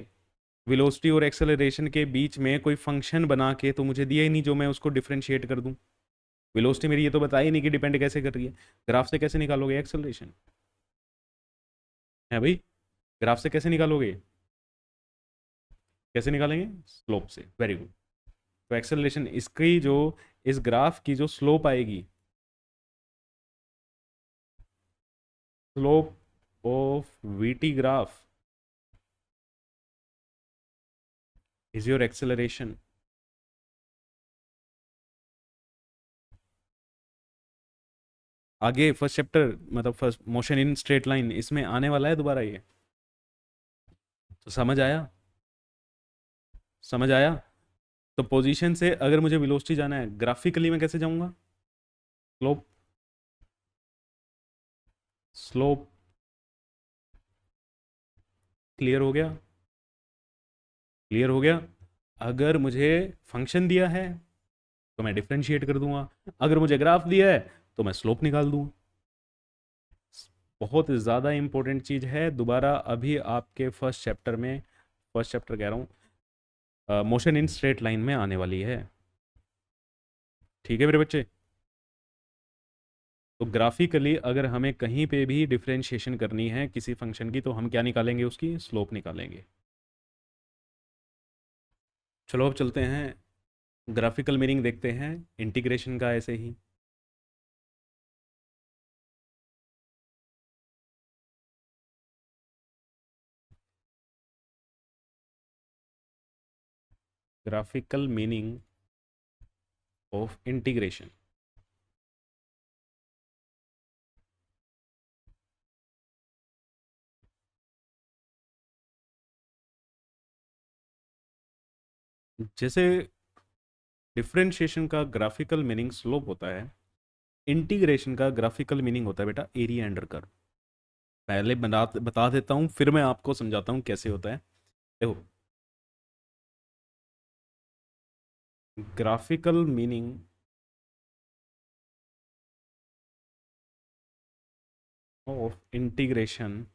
वेलोसिटी और एक्सेलरेशन के बीच में कोई फंक्शन बना के तो मुझे दिया ही नहीं जो मैं उसको डिफरेंशिएट कर दूं। वेलोसिटी मेरी ये तो बताया ही नहीं कि डिपेंड कैसे कर रही है। ग्राफ से कैसे निकालोगे एक्सेलरेशन, है भाई, ग्राफ से कैसे निकालोगे, कैसे निकालेंगे, स्लोप से, वेरी गुड। तो एक्सेलरेशन इसकी जो, इस ग्राफ की जो स्लोप आएगी, slope of VT graph is your acceleration. आगे फर्स्ट चैप्टर, मतलब first motion in straight line, इसमें आने वाला है दोबारा ये, तो समझ आया, समझ आया। तो पोजीशन से अगर मुझे वेलोसिटी जाना है, ग्राफिकली मैं कैसे जाऊंगा, स्लोप, स्लोप, क्लियर हो गया, क्लियर हो गया। अगर मुझे फंक्शन दिया है तो मैं डिफरेंशिएट कर दूंगा, अगर मुझे ग्राफ दिया है तो मैं स्लोप निकाल दूंगा। बहुत ज़्यादा इम्पोर्टेंट चीज़ है, दोबारा अभी आपके फर्स्ट चैप्टर में, फर्स्ट चैप्टर कह रहा हूँ, मोशन इन स्ट्रेट लाइन में आने वाली है। ठीक है मेरे बच्चे। तो ग्राफिकली अगर हमें कहीं पे भी डिफरेंशिएशन करनी है किसी फंक्शन की, तो हम क्या निकालेंगे? उसकी स्लोप निकालेंगे। चलो अब चलते हैं, ग्राफिकल मीनिंग देखते हैं इंटीग्रेशन का ऐसे ही। Graphical meaning of integration. जैसे डिफरेंशिएशन का ग्राफिकल मीनिंग स्लोप होता है, इंटीग्रेशन का ग्राफिकल मीनिंग होता है बेटा एरिया अंडर कर्व। पहले बता देता हूँ, फिर मैं आपको समझाता हूँ कैसे होता है। देखो, graphical meaning of integration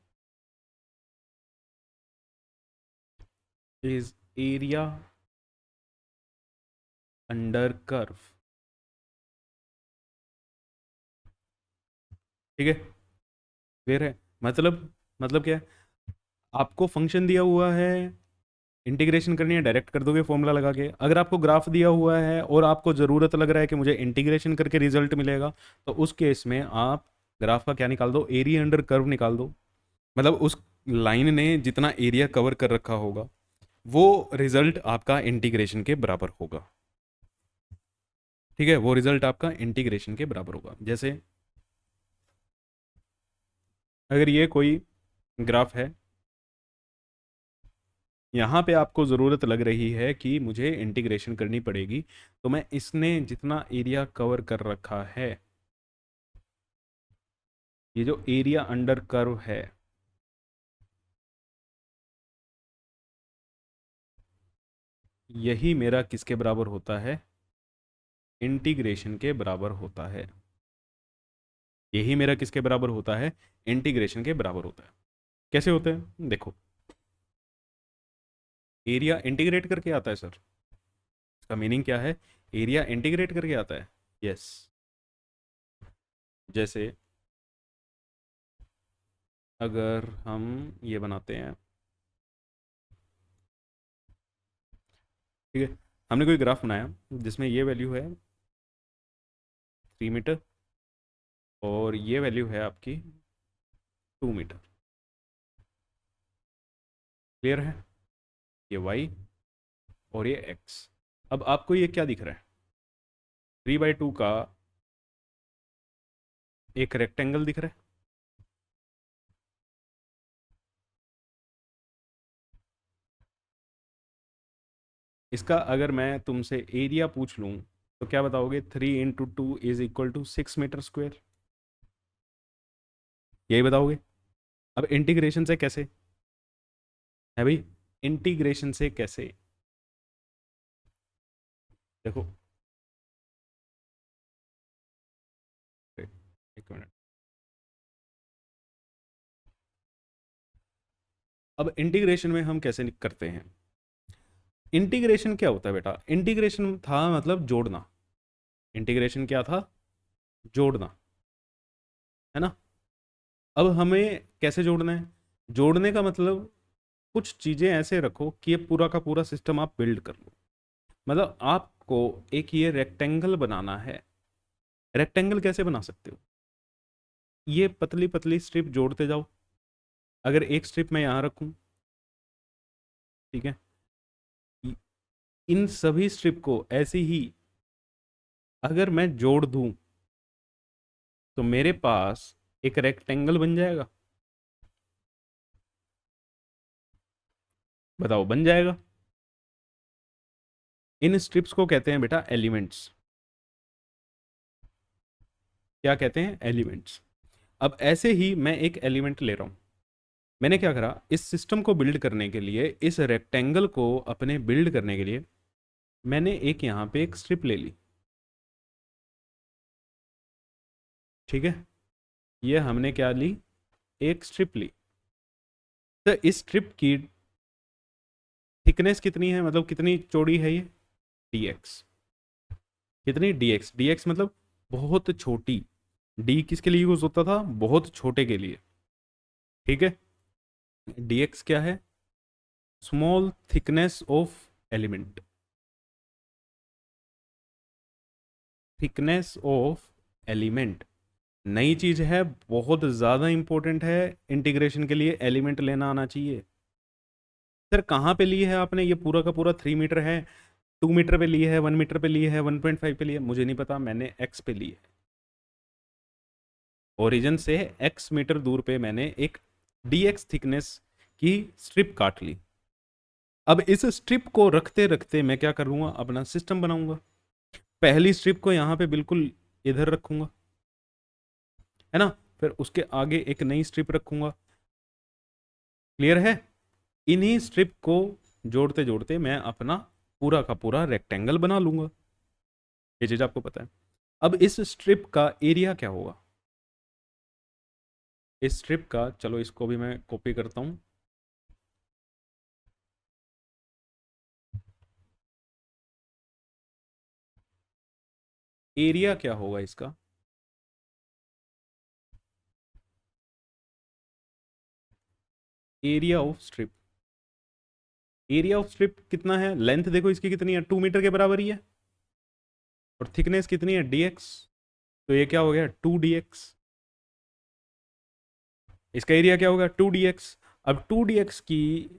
is area under curve. ठीक है, क्लियर है? मतलब क्या है? आपको फंक्शन दिया हुआ है, इंटीग्रेशन करनी है, डायरेक्ट कर दोगे फॉर्मूला लगा के। अगर आपको ग्राफ दिया हुआ है और आपको ज़रूरत लग रहा है कि मुझे इंटीग्रेशन करके रिजल्ट मिलेगा, तो उस केस में आप ग्राफ का क्या निकाल दो? एरिया अंडर कर्व निकाल दो। मतलब उस लाइन ने जितना एरिया कवर कर रखा होगा, वो रिजल्ट आपका इंटीग्रेशन के बराबर होगा। ठीक है, वो रिजल्ट आपका इंटीग्रेशन के बराबर होगा। जैसे अगर ये कोई ग्राफ है, यहाँ पे आपको ज़रूरत लग रही है कि मुझे इंटीग्रेशन करनी पड़ेगी, तो मैं इसने जितना एरिया कवर कर रखा है, ये जो एरिया अंडर कर्व है, यही मेरा किसके बराबर होता है? इंटीग्रेशन के बराबर होता है। यही मेरा किसके बराबर होता है? इंटीग्रेशन के बराबर होता है। कैसे होते हैं देखो, एरिया इंटीग्रेट करके आता है सर। इसका मीनिंग क्या है? एरिया इंटीग्रेट करके आता है। यस। जैसे अगर हम ये बनाते हैं, ठीक है, हमने कोई ग्राफ बनाया जिसमें ये वैल्यू है 3 मीटर और ये वैल्यू है आपकी 2 मीटर। क्लियर है? ये वाई और ये एक्स। अब आपको ये क्या दिख रहा है? 3/2 का एक रेक्टेंगल दिख रहा है। इसका अगर मैं तुमसे एरिया पूछ लूँ, तो क्या बताओगे? 3 × 2 = 6 मीटर स्क्वायर। यही बताओगे। अब इंटीग्रेशन से कैसे है भाई? इंटीग्रेशन से कैसे? देखो, एक मिनट। अब इंटीग्रेशन में हम कैसे करते हैं? इंटीग्रेशन क्या होता है बेटा? इंटीग्रेशन था मतलब जोड़ना। इंटीग्रेशन क्या था? जोड़ना, है ना? अब हमें कैसे जोड़ना है? जोड़ने का मतलब कुछ चीज़ें ऐसे रखो कि ये पूरा का पूरा सिस्टम आप बिल्ड कर लो। मतलब आपको एक ये रेक्टेंगल बनाना है। रेक्टेंगल कैसे बना सकते हो? ये पतली पतली स्ट्रिप जोड़ते जाओ। अगर एक स्ट्रिप मैं यहाँ रखूँ, ठीक है, इन सभी स्ट्रिप को ऐसे ही अगर मैं जोड़ दूं, तो मेरे पास एक रेक्टेंगल बन जाएगा। बताओ, बन जाएगा? इन स्ट्रिप्स को कहते हैं बेटा एलिमेंट्स। क्या कहते हैं? एलिमेंट्स। अब ऐसे ही मैं एक एलिमेंट ले रहा हूं। मैंने क्या करा? इस सिस्टम को बिल्ड करने के लिए, इस रेक्टेंगल को अपने बिल्ड करने के लिए, मैंने एक यहां पे एक स्ट्रिप ले ली। ठीक है, ये हमने क्या ली? एक स्ट्रिप ली, तो इस स्ट्रिप की थिकनेस कितनी है, मतलब कितनी चौड़ी है ये, dx। कितनी, dx। dx मतलब बहुत छोटी। d किसके लिए यूज होता था, बहुत छोटे के लिए। ठीक है, dx क्या है, small thickness of element, thickness of element. नई चीज है, बहुत ज्यादा इंपॉर्टेंट है इंटीग्रेशन के लिए, एलिमेंट लेना आना चाहिए। सर कहाँ पे लिए है आपने, ये पूरा का पूरा 3 मीटर है, 2 मीटर पे लिए है, 1 मीटर पे लिए है, 1.5 पे लिए, मुझे नहीं पता, मैंने एक्स पे लिए। ओरिजिन से एक्स मीटर दूर पे मैंने एक dx थिकनेस की स्ट्रिप काट ली। अब इस स्ट्रिप को रखते रखते मैं क्या करूंगा, अपना सिस्टम बनाऊंगा। पहली स्ट्रिप को यहाँ पे बिल्कुल इधर रखूंगा, है ना, फिर उसके आगे एक नई स्ट्रिप रखूंगा। क्लियर है, इन्हीं स्ट्रिप को जोड़ते जोड़ते मैं अपना पूरा का पूरा रेक्टेंगल बना लूंगा। ये चीज आपको पता है। अब इस स्ट्रिप का एरिया क्या होगा, इस स्ट्रिप का, चलो इसको भी मैं कॉपी करता हूं। एरिया क्या होगा इसका, area of strip. Area of strip कितना है, लेंथ देखो इसकी कितनी है, 2 मीटर के बराबर ही है, और थिकनेस कितनी है, dx। तो ये क्या हो गया, 2dx। इसका एरिया क्या होगा, 2dx। अब 2dx की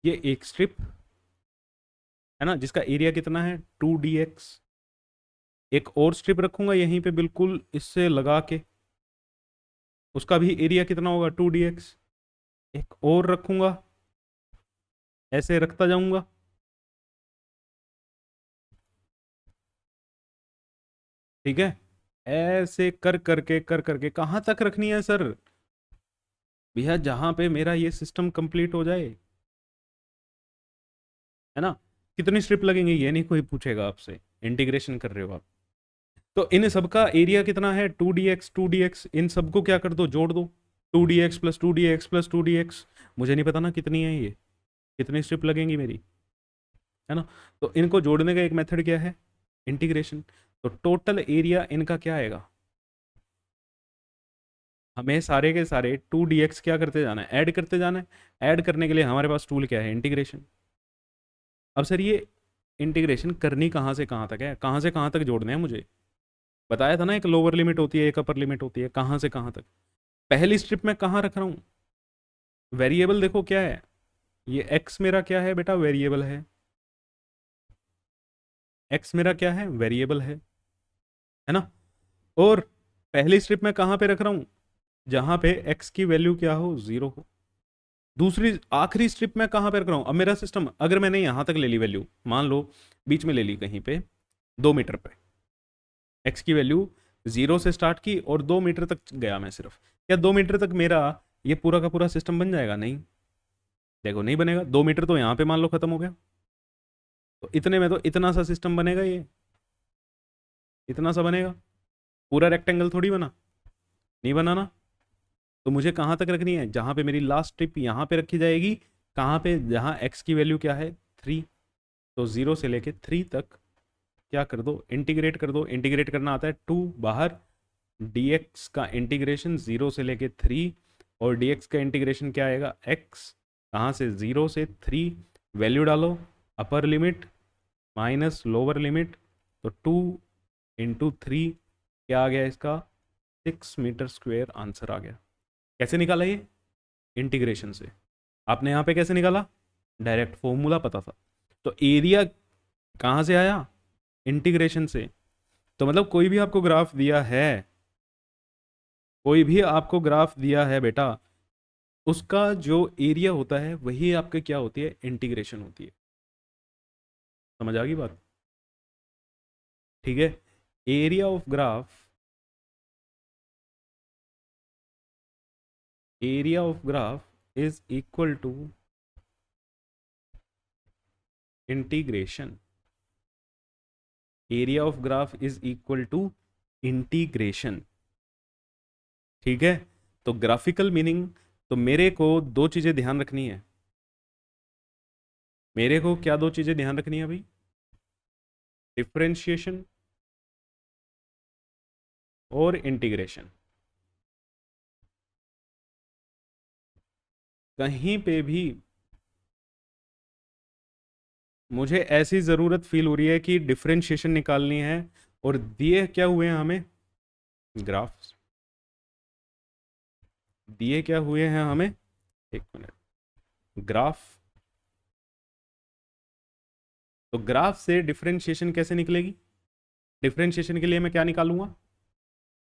ये एक स्ट्रिप है ना, जिसका एरिया कितना है, 2dx। एक और स्ट्रिप रखूंगा यहीं पे बिल्कुल इससे लगा के, उसका भी एरिया कितना होगा, 2dx। एक और रखूंगा, ऐसे रखता जाऊंगा। ठीक है, ऐसे कर करके कहाँ तक रखनी है सर, भैया जहां पे मेरा ये सिस्टम कंप्लीट हो जाए, है ना। कितनी स्ट्रिप लगेंगे ये नहीं कोई पूछेगा आपसे, इंटीग्रेशन कर रहे हो आप। तो इन सबका एरिया कितना है, 2dx 2dx, इन सबको क्या कर दो, जोड़ दो। 2dx plus 2dx plus 2dx, मुझे नहीं पता ना कितनी है ये, कितनी स्ट्रिप लगेंगी मेरी, है ना। तो इनको जोड़ने का एक मेथड क्या है, इंटीग्रेशन। तो टोटल एरिया इनका क्या आएगा, हमें सारे के सारे 2dx क्या करते जाना है, ऐड करते जाना है। ऐड करने के लिए हमारे पास टूल क्या है, इंटीग्रेशन। अब सर ये इंटीग्रेशन करनी कहाँ से कहाँ तक है, कहाँ से कहाँ तक जोड़ने हैं मुझे, बताया था ना, एक लोअर लिमिट होती है, एक अपर लिमिट होती है, कहाँ से कहाँ तक। पहली स्ट्रिप में कहाँ रख रहा हूँ, वेरिएबल देखो क्या है, ये x मेरा क्या है बेटा, वेरिएबल है। x मेरा क्या है, वेरिएबल है ना। और पहली स्ट्रिप में कहाँ पे रख रहा हूँ, जहाँ पे x की वैल्यू क्या हो, 0 हो। दूसरी आखिरी स्ट्रिप में कहाँ पे रख रहा हूँ, अब मेरा सिस्टम अगर मैंने यहाँ तक ले ली वैल्यू, मान लो बीच में ले ली कहीं पे 2 मीटर पे, x की वैल्यू 0 से स्टार्ट की और 2 मीटर तक गया मैं सिर्फ, क्या 2 मीटर तक मेरा ये पूरा का पूरा सिस्टम बन जाएगा, नहीं। देखो नहीं बनेगा, 2 मीटर तो यहाँ पे मान लो खत्म हो गया, तो इतने में तो इतना सा सिस्टम बनेगा, ये इतना सा बनेगा, पूरा रेक्टेंगल थोड़ी बना, नहीं बनाना। तो मुझे कहाँ तक रखनी है, जहाँ पे मेरी लास्ट स्ट्रिप यहाँ पे रखी जाएगी, कहाँ पे, जहाँ x की वैल्यू क्या है, 3। तो 0 से लेके 3 तक क्या कर दो, इंटीग्रेट कर दो। इंटीग्रेट करना आता है 2 बाहर, dx का इंटीग्रेशन 0 से लेके 3, और dx का इंटीग्रेशन क्या आएगा, x, कहाँ से, 0 से 3, वैल्यू डालो, upper limit minus lower limit, तो 2 × 3 क्या आ गया इसका, 6 मीटर स्क्वेयर आंसर आ गया। कैसे निकाला ये, इंटीग्रेशन से। आपने यहाँ पे कैसे निकाला, डायरेक्ट फॉर्मूला पता था। तो एरिया कहाँ से आया, इंटीग्रेशन से। तो मतलब कोई भी आपको ग्राफ दिया है, कोई भी आपको ग्राफ दिया है बेटा, उसका जो एरिया होता है वही आपके क्या होती है, इंटीग्रेशन होती है। समझ आ गई बात, ठीक है। Area of graph, area of graph is equal to integration, area of graph is equal to integration, ठीक है। तो ग्राफिकल मीनिंग, तो मेरे को दो चीज़ें ध्यान रखनी है। मेरे को क्या दो चीज़ें ध्यान रखनी है भाई? डिफरेंशिएशन और इंटीग्रेशन। कहीं पे भी मुझे ऐसी ज़रूरत फील हो रही है कि डिफरेंशिएशन निकालनी है, और दिए क्या हुए हैं हमें? ग्राफ्स। दिए क्या हुए हैं हमें? एक मिनट। ग्राफ। तो ग्राफ से डिफरेंशिएशन कैसे निकलेगी? डिफरेंशिएशन के लिए मैं क्या निकालूंगा?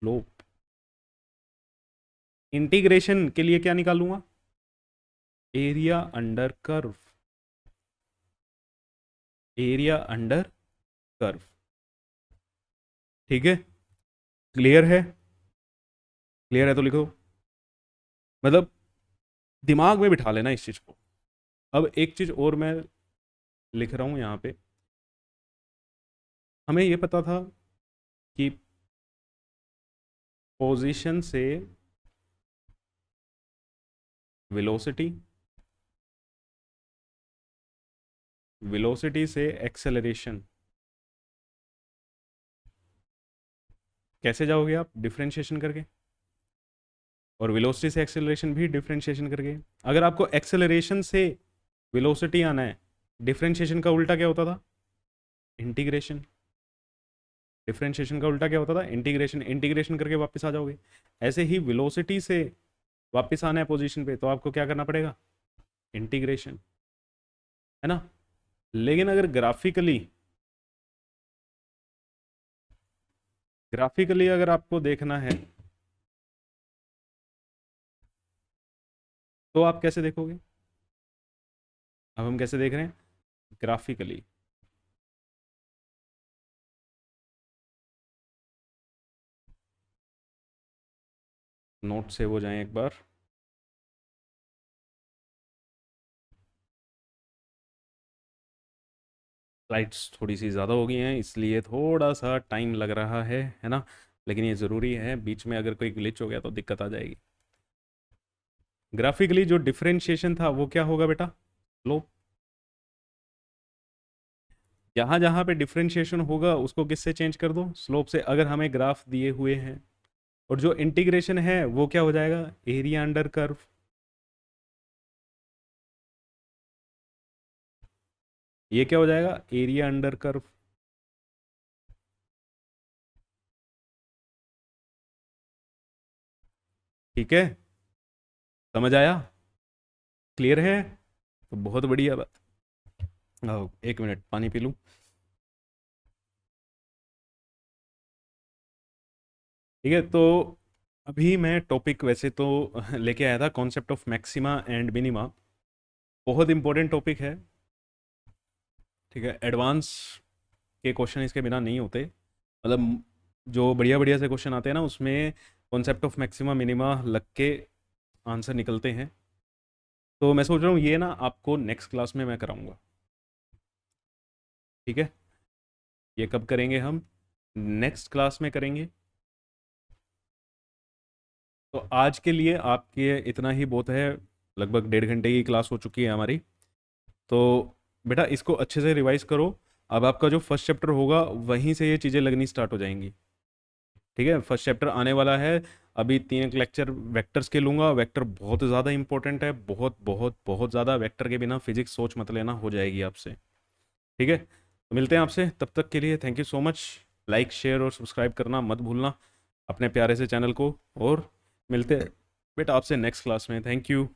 स्लोप। इंटीग्रेशन के लिए क्या निकालूंगा? Area under curve. Area under curve. ठीक है, क्लियर है? क्लियर है तो लिखो, मतलब दिमाग में बिठा लेना इस चीज को। अब एक चीज और मैं लिख रहा हूं यहां पे। हमें ये पता था कि पोजीशन से वेलोसिटी, वेलोसिटी से एक्सेलरेशन, कैसे जाओगे आप? डिफरेंशिएशन करके। और वेलोसिटी से एक्सेलरेशन भी डिफरेंशिएशन करके। अगर आपको एक्सेलरेशन से वेलोसिटी आना है, डिफरेंशिएशन का उल्टा क्या होता था? इंटीग्रेशन। डिफरेंशिएशन का उल्टा क्या होता था? इंटीग्रेशन। इंटीग्रेशन करके वापस आ जाओगे। ऐसे ही वेलोसिटी से वापस आना है पोजीशन पे, तो आपको क्या करना पड़ेगा? इंटीग्रेशन, है ना? लेकिन अगर ग्राफिकली, ग्राफिकली अगर आपको देखना है तो आप कैसे देखोगे? अब हम कैसे देख रहे हैं? ग्राफिकली। नोट सेव हो जाएं एक बार। स्लाइड्स थोड़ी सी ज़्यादा हो गई हैं, इसलिए थोड़ा सा टाइम लग रहा है ना? लेकिन ये ज़रूरी है, बीच में अगर कोई ग्लिच हो गया तो दिक्कत आ जाएगी। ग्राफिकली जो डिफरेंशिएशन था वो क्या होगा बेटा? स्लोप। जहाँ जहाँ पे डिफरेंशिएशन होगा उसको किससे चेंज कर दो? स्लोप से। अगर हमें ग्राफ दिए हुए हैं, और जो इंटीग्रेशन है वो क्या हो जाएगा? Area under curve. ये क्या हो जाएगा? Area under curve. ठीक है, समझ आया? क्लियर है? तो बहुत बढ़िया बात। आओ एक मिनट पानी पी लूं। ठीक है, तो अभी मैं टॉपिक वैसे तो लेके आया था, concept of maxima and minima. बहुत इंपॉर्टेंट टॉपिक है। ठीक है, एडवांस के क्वेश्चन इसके बिना नहीं होते। मतलब जो बढ़िया बढ़िया से क्वेश्चन आते हैं ना, उसमें कॉन्सेप्ट ऑफ मैक्सिमा मिनिमा लग के आंसर निकलते हैं। तो मैं सोच रहा हूँ ये ना आपको नेक्स्ट क्लास में मैं कराऊंगा। ठीक है, ये कब करेंगे हम? नेक्स्ट क्लास में करेंगे। तो आज के लिए आपके इतना ही बहुत है। लगभग 1.5 घंटे की क्लास हो चुकी है हमारी। तो बेटा इसको अच्छे से रिवाइज करो। अब आपका जो फर्स्ट चैप्टर होगा वहीं से ये चीज़ें लगनी स्टार्ट हो जाएंगी। ठीक है, फर्स्ट चैप्टर आने वाला है। अभी 3 लेक्चर वेक्टर्स के लूँगा। वेक्टर बहुत ज़्यादा इंपॉर्टेंट है, बहुत बहुत बहुत ज़्यादा। वेक्टर के बिना फिजिक्स सोच मत लेना, हो जाएगी आपसे। ठीक है, तो मिलते हैं आपसे, तब तक के लिए thank you so much. Like share और सब्सक्राइब करना मत भूलना अपने प्यारे से चैनल को। और मिलते हैं बेटा आपसे नेक्स्ट क्लास में। Thank you.